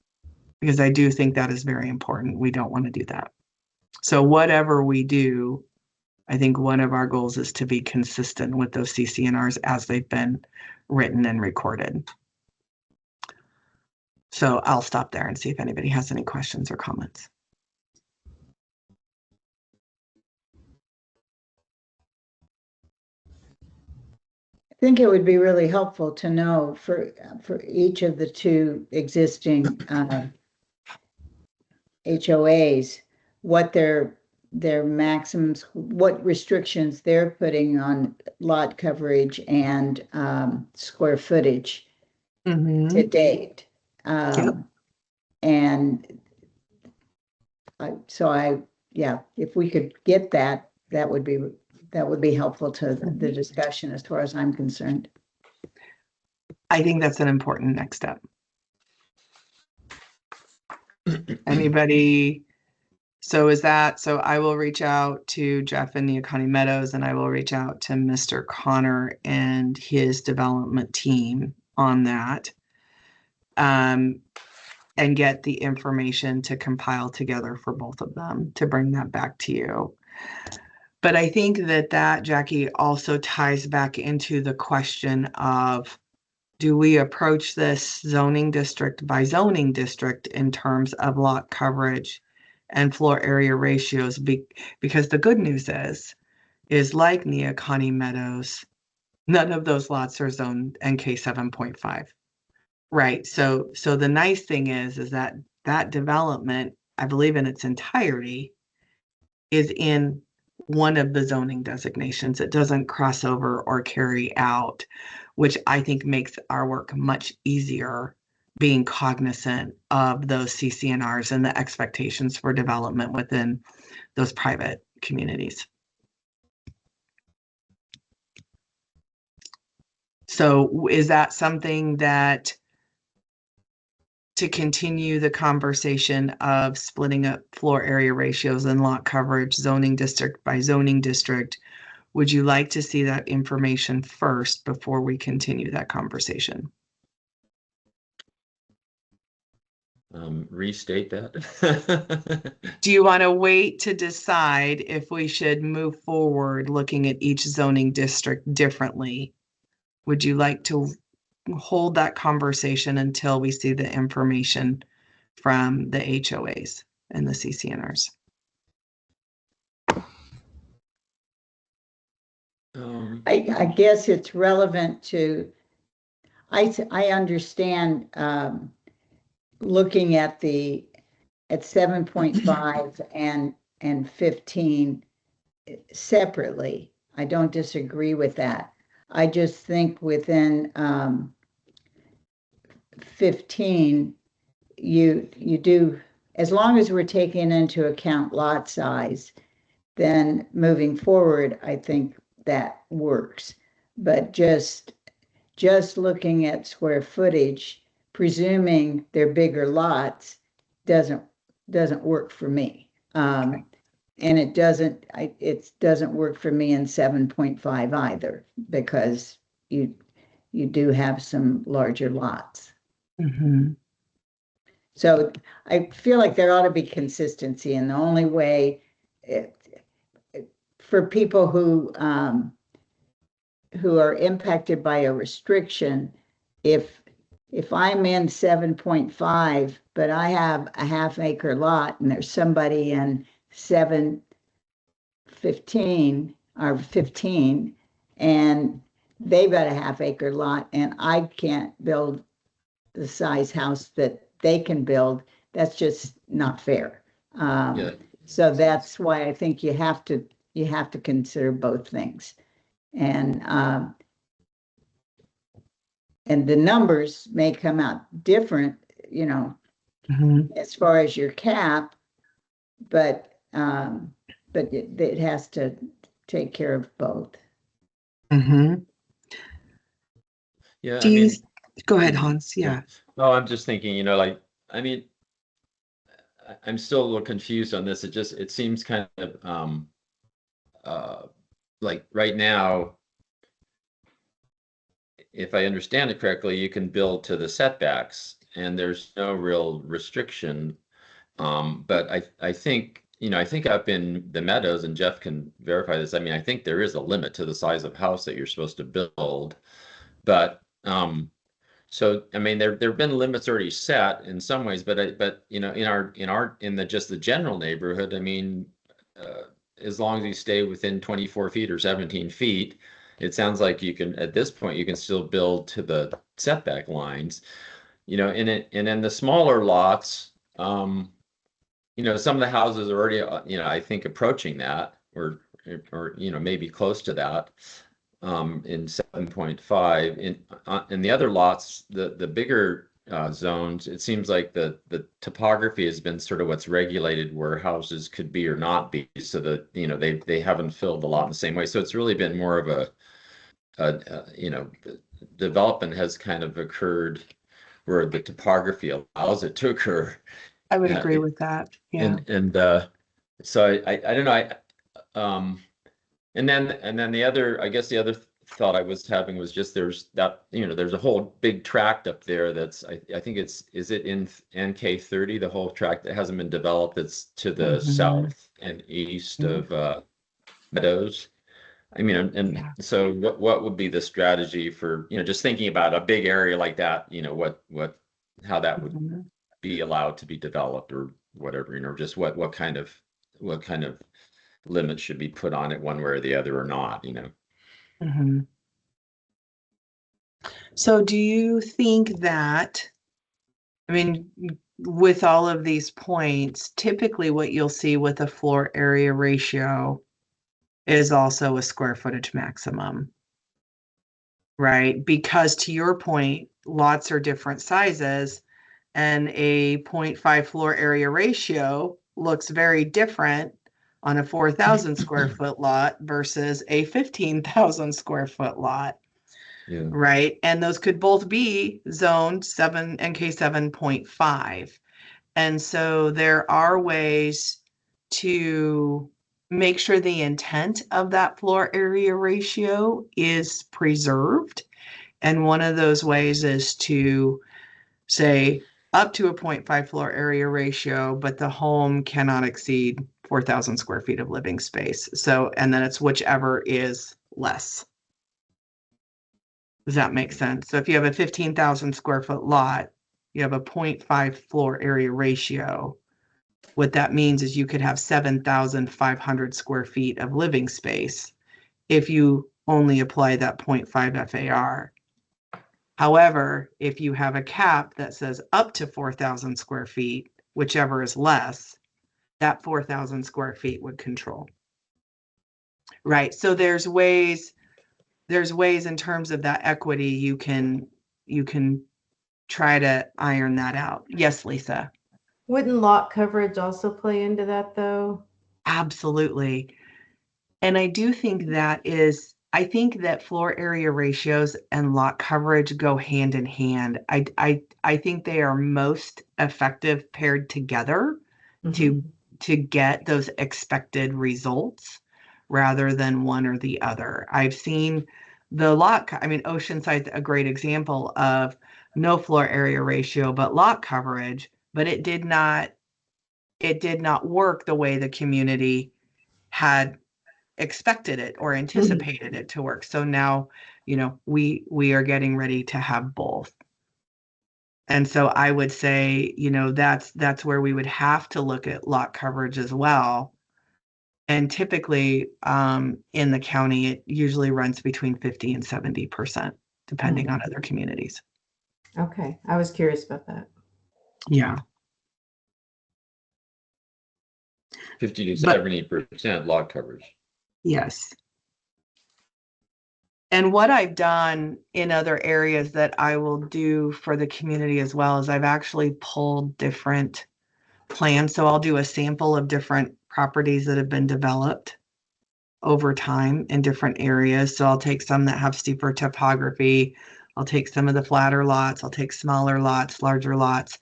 Because I do think that is very important. We don't want to do that. So whatever we do, I think one of our goals is to be consistent with those CCNRs as they've been written and recorded. So I'll stop there and see if anybody has any questions or comments. I think it would be really helpful to know for each of the two existing HOAs what their maximums, what restrictions they're putting on lot coverage and square footage to date. Yep. And yeah, if we could get that, that would be helpful to the discussion as far as I'm concerned. I think that's an important next step. Anybody? So I will reach out to Jeff in Neocani Meadows, and I will reach out to Mr. Connor and his development team on that. And get the information to compile together for both of them to bring that back to you. But I think that Jackie also ties back into the question of, do we approach this zoning district by zoning district in terms of lot coverage and floor area ratios? Because the good news is like Neocani Meadows, none of those lots are zoned NK 7.5. Right. So the nice thing is that that development, I believe in its entirety, is in one of the zoning designations. It doesn't cross over or carry out, which I think makes our work much easier, being cognizant of those CCNRs and the expectations for development within those private communities. So is that something that, to continue the conversation of splitting up floor area ratios and lot coverage, zoning district by zoning district, would you like to see that information first before we continue that conversation? Restate that. Do you want to wait to decide if we should move forward looking at each zoning district differently? Would you like to hold that conversation until we see the information from the HOAs and the CCNRs? I guess it's relevant to, I understand looking at 7.5 and 15 separately. I don't disagree with that. I just think within 15, you do, as long as we're taking into account lot size, then moving forward, I think that works. But just looking at square footage, presuming they're bigger lots, doesn't work for me. And it doesn't work for me in 7.5 either, because you do have some larger lots. Mm-hmm. So I feel like there ought to be consistency, and the only way for people who are impacted by a restriction, if I'm in 7.5, but I have a half-acre lot and there's somebody in 7.15 or 15, and they've got a half-acre lot, and I can't build the size house that they can build, that's just not fair. Yeah. So that's why I think you have to consider both things. And the numbers may come out different, as far as your cap, but it has to take care of both. Mm-hmm. Yeah. Go ahead, Hans. Yeah. No, I'm just thinking, I'm still a little confused on this. It seems kind of like right now, if I understand it correctly, you can build to the setbacks and there's no real restriction. But I think, I think up in the meadows, and Jeff can verify this, I think there is a limit to the size of house that you're supposed to build. But so there have been limits already set in some ways, but in the general neighborhood, as long as you stay within 24 feet or 17 feet, it sounds like you can, at this point, you can still build to the setback lines, and in the smaller lots, some of the houses are already, I think approaching that or maybe close to that. In 7.5, in the other lots, the bigger zones, it seems like the topography has been sort of what's regulated where houses could be or not be, so that they haven't filled the lot in the same way. So it's really been more of a development has kind of occurred where the topography allows it to occur. I would agree with that. Yeah. And so I don't know. And then the other, I guess the other thought I was having was just there's a whole big tract up there that's I think is it in NK30, the whole tract that hasn't been developed, that's to the south and east of Meadows. So what would be the strategy for, just thinking about a big area like that, how that would be allowed to be developed or whatever, just what kind of limits should be put on it one way or the other or not, So do you think that, I mean, with all of these points, typically what you'll see with a floor area ratio is also a square footage maximum, right? Because to your point, lots are different sizes, and a 0.5 floor area ratio looks very different on a 4,000 square foot lot versus a 15,000 square foot lot. Yeah. Right. And those could both be zoned 7 NK 7.5. And so there are ways to make sure the intent of that floor area ratio is preserved. And one of those ways is to say up to a 0.5 floor area ratio, but the home cannot exceed 4,000 square feet of living space. So, and then it's whichever is less. Does that make sense? So if you have a 15,000 square foot lot, you have a 0.5 floor area ratio. What that means is you could have 7,500 square feet of living space if you only apply that 0.5 FAR. However, if you have a cap that says up to 4,000 square feet, whichever is less, that 4,000 square feet would control. Right. So there's ways in terms of that equity you can try to iron that out. Yes, Lisa. Wouldn't lot coverage also play into that though? Absolutely. And I do think I think that floor area ratios and lot coverage go hand in hand. I think they are most effective paired together to get those expected results rather than one or the other. I've seen Oceanside's a great example of no floor area ratio, but lot coverage, but it did not work the way the community had expected it or anticipated it to work. So now, we are getting ready to have both. And so I would say, that's where we would have to look at lot coverage as well. And typically, in the county, it usually runs between 50 and 70%, depending on other communities. Okay, I was curious about that. Yeah. 50 to 70% lot coverage. Yes. And what I've done in other areas that I will do for the community as well is I've actually pulled different plans. So I'll do a sample of different properties that have been developed over time in different areas. So I'll take some that have steeper topography. I'll take some of the flatter lots. I'll take smaller lots, larger lots,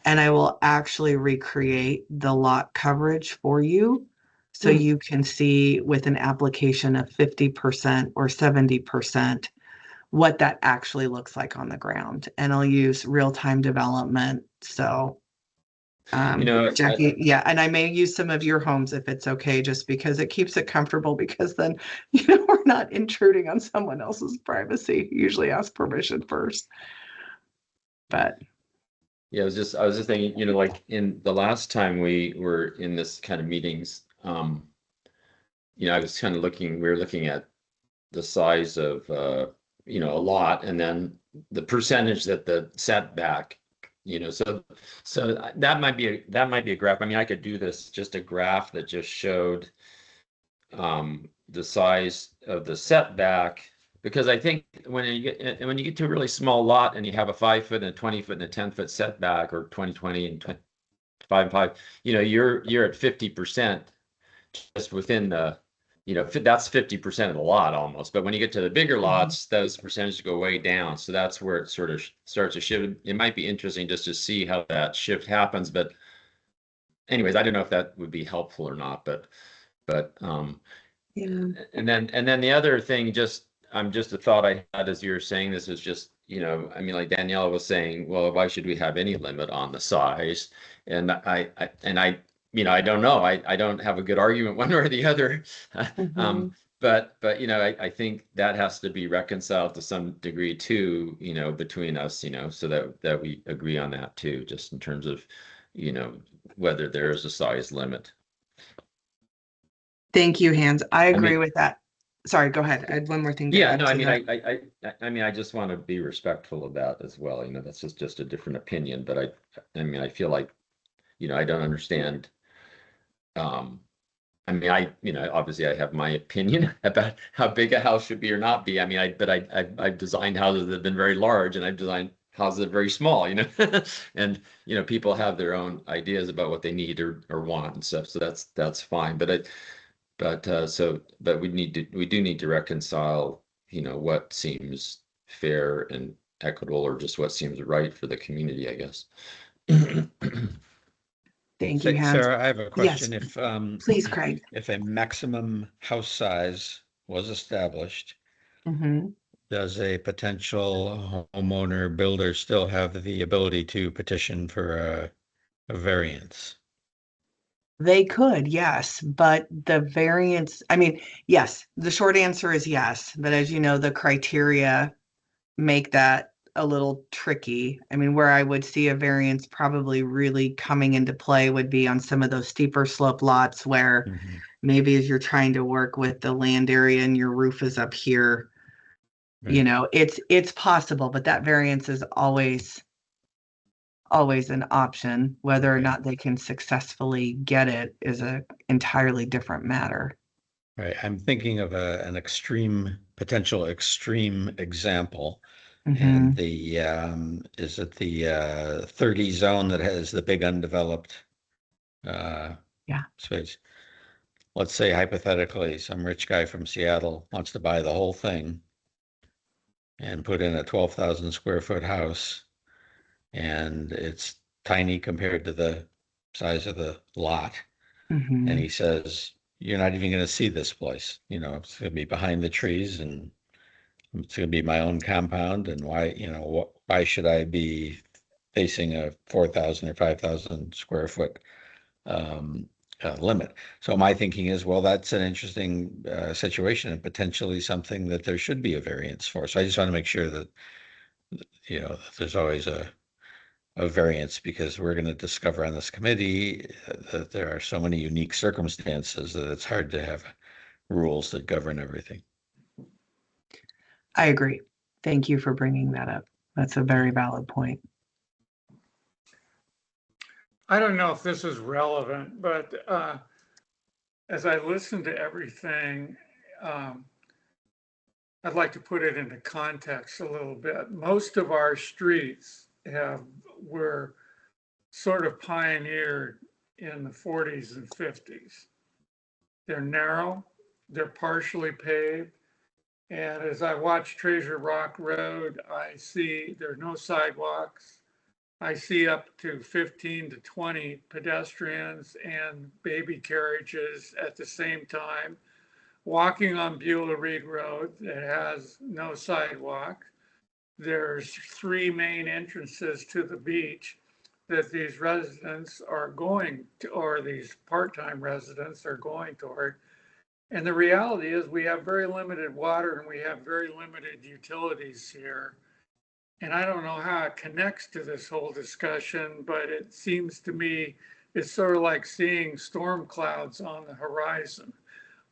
and I will actually recreate the lot coverage for you. So you can see with an application of 50% or 70%, what that actually looks like on the ground. And I'll use real-time development. So Jackie, yeah, and I may use some of your homes if it's okay, just because it keeps it comfortable, because then, we're not intruding on someone else's privacy. Usually ask permission first. But yeah, I was just thinking, like in the last time we were in this kind of meetings, I was kind of we were looking at the size of, a lot, and then the percentage that the setback, so that might be a graph. I mean, I could do just a graph that just showed the size of the setback, because I think when you get to a really small lot and you have a 5 foot and a 20 foot and a 10 foot setback, or 20 and 5, you're at 50% just within the, that's 50% of the lot almost. But when you get to the bigger lots, those percentages go way down. So that's where it sort of starts to shift. It might be interesting just to see how that shift happens. But anyways, I don't know if that would be helpful or not, but yeah. And then the other thing, just a thought I had as you were saying this, is just, like Daniela was saying, well, why should we have any limit on the size? And I don't know. I don't have a good argument one way or the other. But I think that has to be reconciled to some degree too, between us, so that we agree on that too, just in terms of, whether there is a size limit. Thank you, Hans. I agree with that. sorry, go ahead. I had one more thing to Yeah, add no, to I mean, that. I mean, I just want to be respectful of that as well. You know, that's just a different opinion, but I mean, I feel like, you know, I don't understand. I mean, you know, obviously I have my opinion about how big a house should be or not be. I mean, I've designed houses that have been very large, and I've designed houses that are very small, you know, and, you know, people have their own ideas about what they need or want and stuff. So that's fine. But we do need to reconcile, you know, what seems fair and equitable, or just what seems right for the community, I guess. Thank you, Hans. Sarah, I have a Yes, question. If please, Craig. if a maximum house size was established, Mhm. does a potential homeowner builder still have the ability to petition for a variance? They could, yes, but the variance, I mean, yes, the short answer is yes, but as you know, the criteria make that a little tricky. I mean, where I would see a variance probably really coming into play would be on some of those steeper slope lots where Mhm. maybe as you're trying to work with the land area and your roof is up here, you Right. know, it's possible, but that variance is always an option. Whether or Okay. not they can successfully get it is a entirely different matter. Right. I'm thinking of an potential extreme example. And Mhm. is it the 30 zone that has the big undeveloped Yeah. space? Let's say hypothetically, some rich guy from Seattle wants to buy the whole thing and put in a 12,000 square foot house, and it's tiny compared to the size of the lot. And Mhm. he says, "You're not even going to see this place. You know, it's going to be behind the trees, and it's going to be my own compound. And why should I be facing a 4,000 or 5,000 square foot um, limit?" So my thinking is, well, that's an interesting situation and potentially something that there should be a variance for. So I just want to make sure that, that there's always a variance, because we're going to discover on this committee that there are so many unique circumstances that it's hard to have rules that govern everything. I agree. Thank you for bringing that up. That's a very valid point. I don't know if this is relevant, but as I listen to everything, um, I'd like to put it into context a little bit. Most of our streets were sort of pioneered in the 40s and 50s. They're narrow, they're partially paved. And as I watch Treasure Rock Road, I see there are no sidewalks. I see up to 15 to 20 pedestrians and baby carriages at the same time. Walking on Beulah Reed Road that has no sidewalk. There's 3 main entrances to the beach that these residents are going to, or these part-time residents are going toward. And the reality is we have very limited water and we have very limited utilities here. And I don't know how it connects to this whole discussion, but it seems to me it's sort of like seeing storm clouds on the horizon.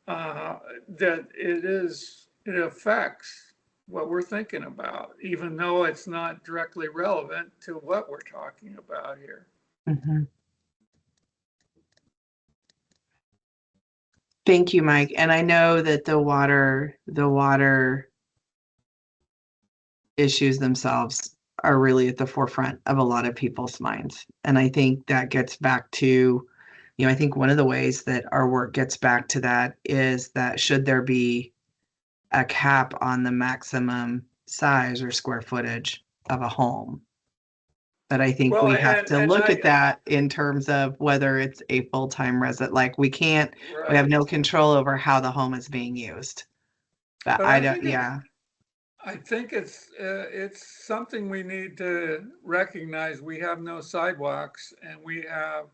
That it affects what we're thinking about, even though it's not directly relevant to what we're talking about here. Mhm. Thank you, Mike. And I know that the water issues themselves are really at the forefront of a lot of people's minds. And I think that gets back to, I think one of the ways that our work gets back to that is that should there be a cap on the maximum size or square footage of a home? But I think Well, we have to and look at that in terms of whether it's a full-time resident. Like we have right. no control over how the home is being used. But But I don't, yeah. I think it's something we need to recognize. We have no sidewalks and we have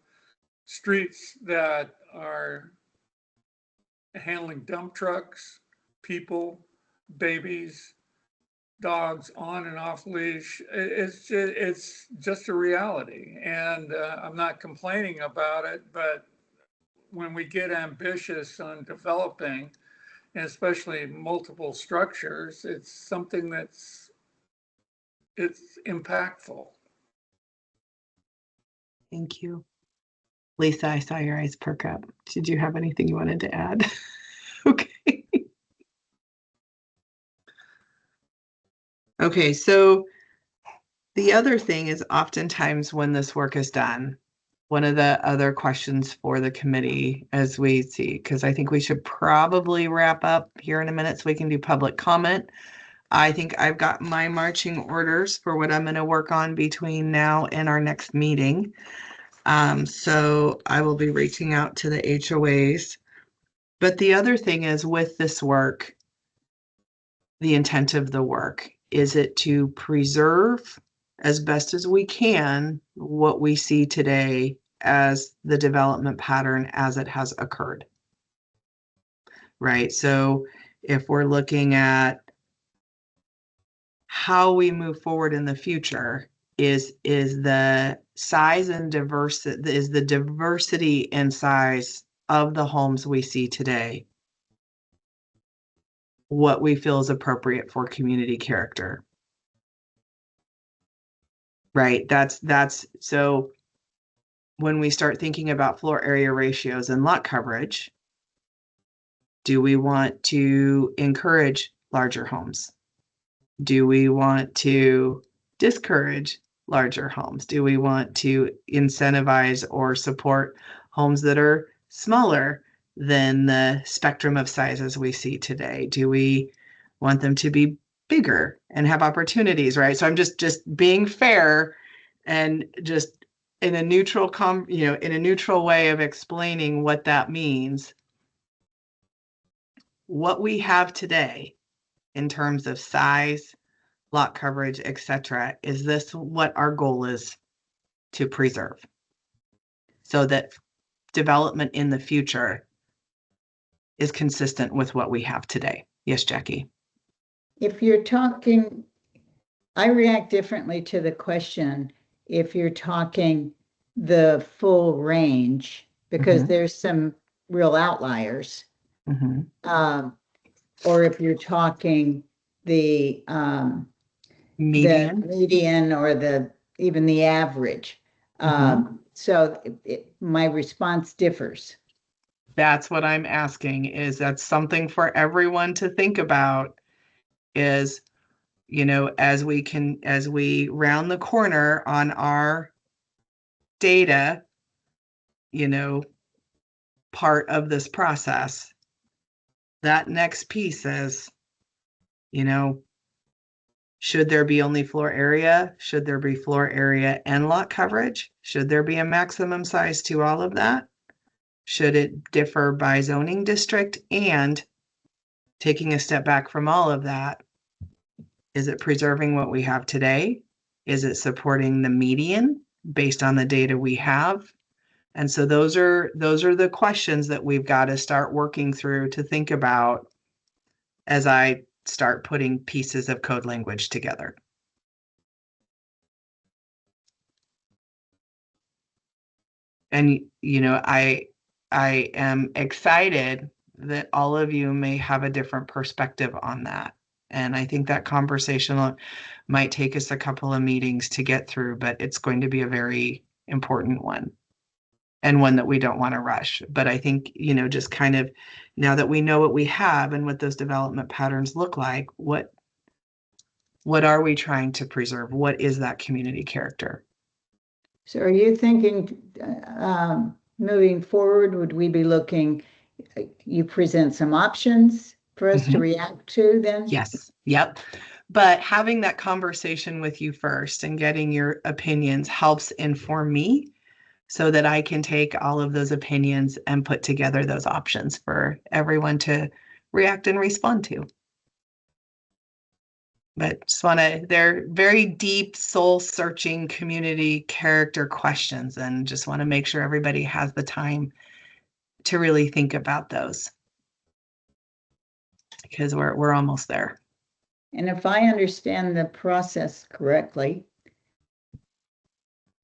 streets that are handling dump trucks, people, babies, dogs on and off leash. It's just a reality. And I'm not complaining about it, but when we get ambitious on developing and especially multiple structures, it's something it's impactful. Thank you. Lisa, I saw your eyes perk up. Did you have anything you wanted to add? Okay. Okay, so the other thing is oftentimes when this work is done, one of the other questions for the committee as we see, because I think we should probably wrap up here in a minute so we can do public comment. I think I've got my marching orders for what I'm going to work on between now and our next meeting. So I will be reaching out to the HOAs. But the other thing is with this work, the intent of the work, is it to preserve as best as we can what we see today as the development pattern as it has occurred, right? So if we're looking at how we move forward in the future, is the size and diversity, is the diversity and size of the homes we see today what we feel is appropriate for community character, right? That's so when we start thinking about floor area ratios and lot coverage, do we want to encourage larger homes? Do we want to discourage larger homes? Do we want to incentivize or support homes that are smaller than the spectrum of sizes we see today? Do we want them to be bigger and have opportunities, right? So I'm just being fair and just in a neutral in a neutral way of explaining what that means. What we have today in terms of size, lot coverage, etc., is this what our goal is to preserve so that development in the future is consistent with what we have today? Yes, Jackie. If you're talking, I react differently to the question if you're talking the full range, because there's some real outliers. Or if you're talking the median or even the average. So my response differs. That's what I'm asking, is that's something for everyone to think about, is, as we round the corner on our data, part of this process, that next piece is, should there be only floor area? Should there be floor area and lot coverage? Should there be a maximum size to all of that? Should it differ by zoning district? And taking a step back from all of that, is it preserving what we have today? Is it supporting the median based on the data we have? And so those are the questions that we've got to start working through to think about as I start putting pieces of code language together. And, I am excited that all of you may have a different perspective on that. And I think that conversation might take us a couple of meetings to get through, but it's going to be a very important one, and one that we don't want to rush. But I think, just kind of now that we know what we have and what those development patterns look like, what are we trying to preserve? What is that community character? So are you thinking moving forward, would we be looking, you present some options for us to react to then? Yes. Yep. But having that conversation with you first and getting your opinions helps inform me so that I can take all of those opinions and put together those options for everyone to react and respond to. But just they're very deep, soul-searching community character questions, and just want to make sure everybody has the time to really think about those, because we're almost there. And if I understand the process correctly,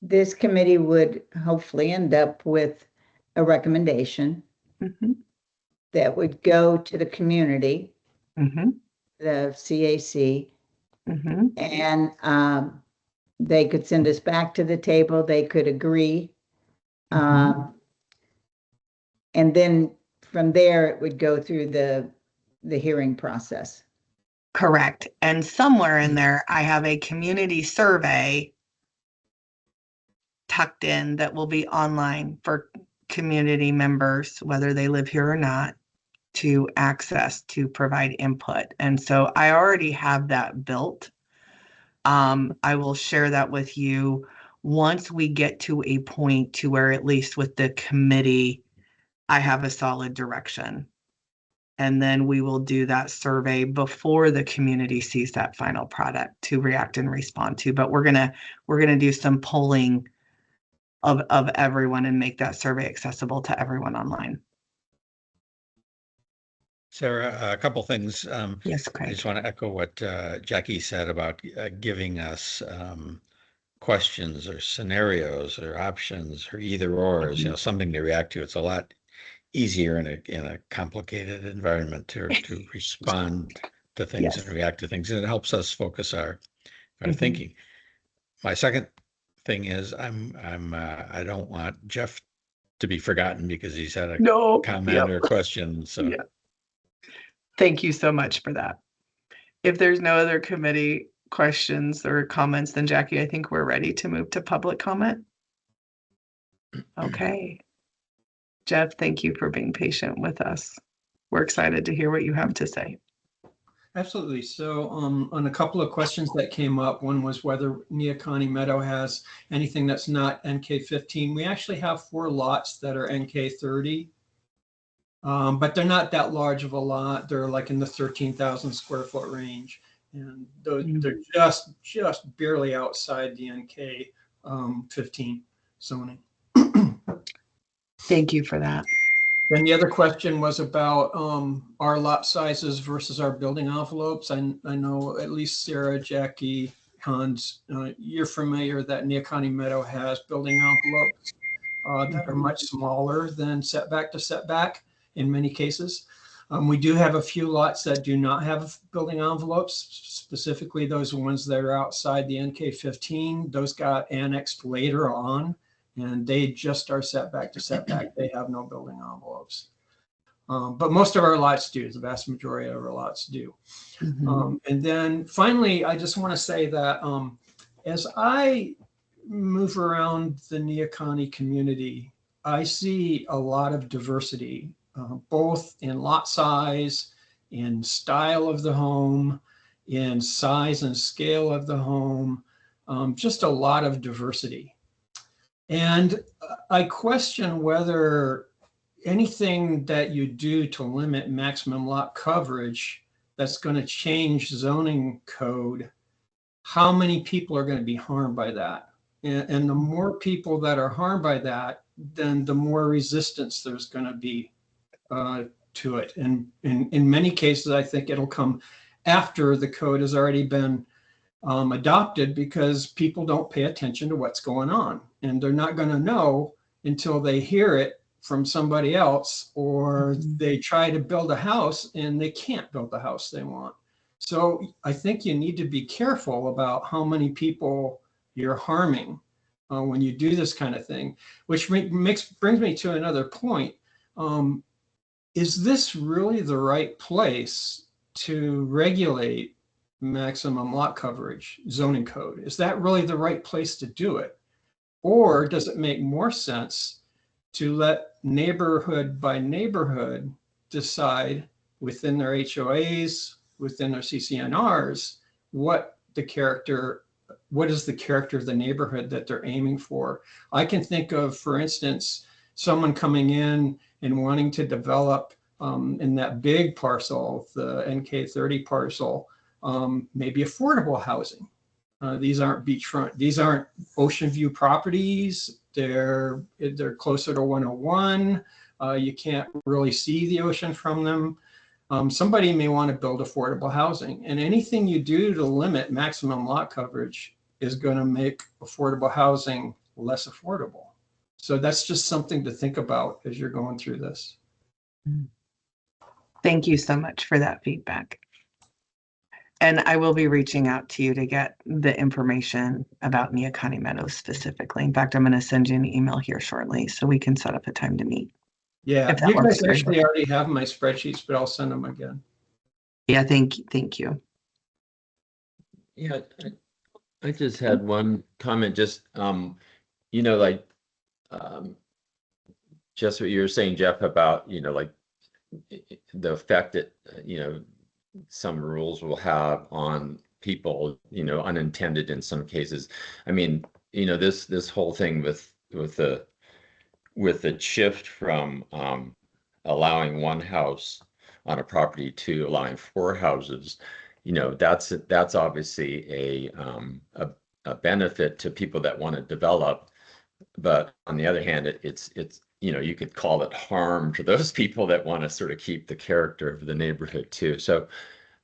this committee would hopefully end up with a recommendation. that would go to the community, Mm-hmm. the CAC, Mm-hmm. and they could send us back to the table. They could agree. Mhm. And then from there, it would go through the hearing process. Correct. And somewhere in there, I have a community survey tucked in that will be online for community members, whether they live here or not, to access to provide input. And so I already have that built. I will share that with you once we get to a point to where, at least with the committee, I have a solid direction. And then we will do that survey before the community sees that final product to react and respond to. But we're gonna do some polling of everyone and make that survey accessible to everyone online. Sarah, a couple things. Yes, I Craig. just want to echo what Jackie said about giving us questions or scenarios or options or either ors, you know, something to react to. It's a lot easier in a complicated environment to respond to things Yes. and react to things, and it helps us focus our Mhm. thinking. My second thing is I don't want Jeff to be forgotten because he's had a No. comment Yep. or question. So Yeah. Thank you so much for that. If there's no other committee questions or comments, then Jackie, I think we're ready to move to public comment. Okay. Jeff, thank you for being patient with us. We're excited to hear what you have to say. Absolutely. So on a couple of questions that came up, one was whether Neoconi Meadow has anything that's not NK15. We actually have 4 lots that are NK30, but they're not that large of a lot. They're like in the 13,000 square foot range. And those, they're just barely outside the NK 15 zoning. Thank you for that. Then the other question was about our lot sizes versus our building envelopes. I know at least Sarah, Jackie, Hans, you're familiar that Neoconi Meadow has building envelopes that are much smaller than setback to setback in many cases. We do have a few lots that do not have building envelopes, specifically those ones that are outside the NK15. Those got annexed later on, and they just are setback to setback. They have no building envelopes. But most of our lots do. The vast majority of our lots do. And then finally, I just want to say that as I move around the Neoconi community, I see a lot of diversity, both in lot size, in style of the home, in size and scale of the home, just a lot of diversity. And I question whether anything that you do to limit maximum lot coverage that's going to change zoning code, how many people are going to be harmed by that? And the more people that are harmed by that, then the more resistance there's going to be to it. And in many cases, I think it'll come after the code has already been adopted, because people don't pay attention to what's going on, and they're not going to know until they hear it from somebody else, or they try to build a house and they can't build the house they want. So I think you need to be careful about how many people you're harming when you do this kind of thing, which brings me to another point. Is this really the right place to regulate maximum lot coverage zoning code? Is that really the right place to do it? Or does it make more sense to let neighborhood by neighborhood decide within their HOAs, within their CCNRs, what is the character of the neighborhood that they're aiming for? I can think of, for instance, someone coming in and wanting to develop in that big parcel, the NK30 parcel, maybe affordable housing. These aren't beachfront. These aren't ocean view properties. They're closer to 101. You can't really see the ocean from them. Somebody may want to build affordable housing, and anything you do to limit maximum lot coverage is going to make affordable housing less affordable. So that's just something to think about as you're going through this. Thank you so much for that feedback. And I will be reaching out to you to get the information about Neocani Meadows specifically. In fact, I'm going to send you an email here shortly so we can set up a time to meet. Yeah, If that you works guys for you. actually already have my spreadsheets, but I'll send them again. Yeah, thank you. Yeah, I just had one comment, just, you know, like, just what you were saying, Jeff, about, you know, like the effect that, you know, some rules will have on people, you know, unintended in some cases. I mean, you know, this whole thing with the shift from allowing one house on a property to allowing 4 houses, you know, that's obviously a benefit to people that want to develop. But on the other hand, it's you know, you could call it harm to those people that want to sort of keep the character of the neighborhood too. So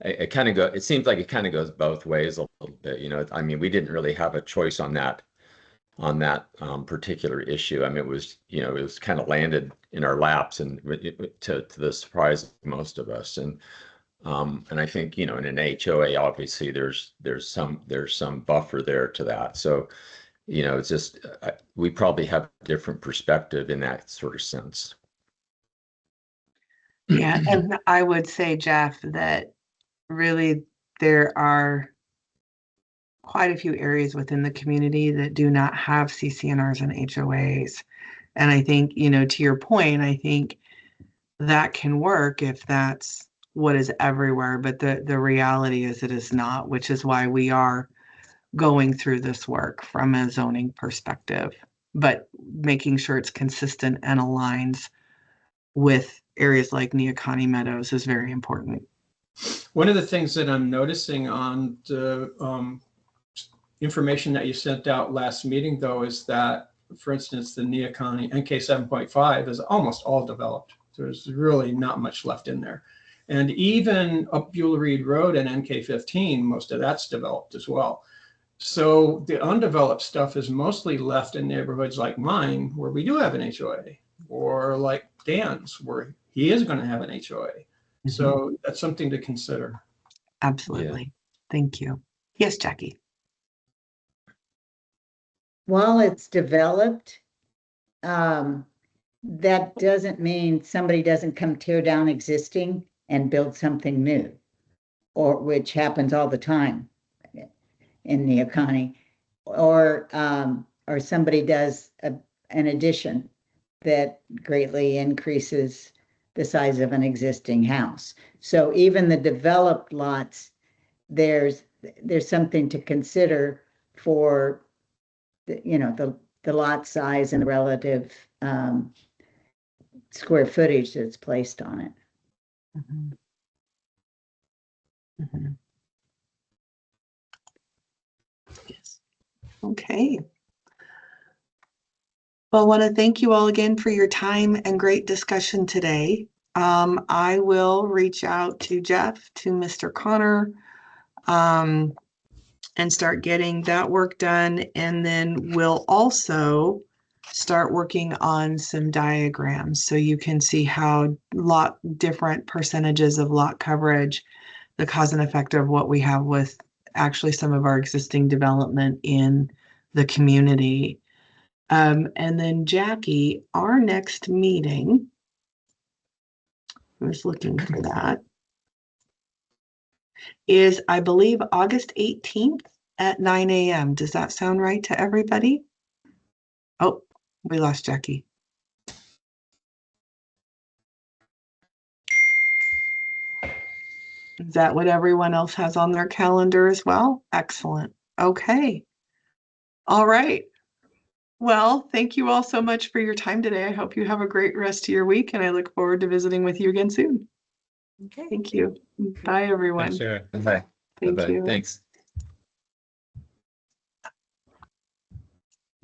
it seems like it kind of goes both ways a little bit. You know, I mean, we didn't really have a choice on that particular issue. I mean, it was, you know, it was kind of landed in our laps, and to the surprise of most of us. And I think, you know, in an HOA, obviously there's some buffer there to that. So, you know, it's just we probably have a different perspective in that sort of sense. Yeah, and I would say, Jeff, that really there are quite a few areas within the community that do not have CCNRs and HOAs. And I think, you know, to your point, I think that can work if that's what is everywhere. But the reality is it is not, which is why we are going through this work from a zoning perspective, but making sure it's consistent and aligns with areas like Neocani Meadows is very important. One of the things that I'm noticing on the information that you sent out last meeting, though, is that, for instance, the Neocani NK 7.5 is almost all developed. There's really not much left in there. And even up Buell Reed Road and NK 15, most of that's developed as well. So the undeveloped stuff is mostly left in neighborhoods like mine, where we do have an HOA, or like Dan's, where he is going to have an HOA. Mm-hmm. So that's something to consider. Absolutely. Yeah. Thank you. Yes, Jackie. While it's developed, that doesn't mean somebody doesn't come tear down existing and build something new, or which happens all the time in the economy, or somebody does an addition that greatly increases the size of an existing house. So even the developed lots, there's something to consider for the lot size and the relative square footage that's placed on it. Mm-hmm. Mm-hmm. Yes. Okay. Well, I want to thank you all again for your time and great discussion today. I will reach out to Jeff, to Mr. Connor, and start getting that work done. And then we'll also start working on some diagrams so you can see how different percentages of lot coverage, the cause and effect of what we have with actually some of our existing development in the community. And then Jackie, our next meeting, I was looking for that, is, I believe, August 18th at 9 a.m. Does that sound right to everybody? Oh, we lost Jackie. Is that what everyone else has on their calendar as well? Excellent. Okay. All right. Well, thank you all so much for your time today. I hope you have a great rest of your week, and I look forward to visiting with you again soon. Okay. Thank you. Bye, everyone. Thanks, Sarah. Bye. Thank you. Thanks.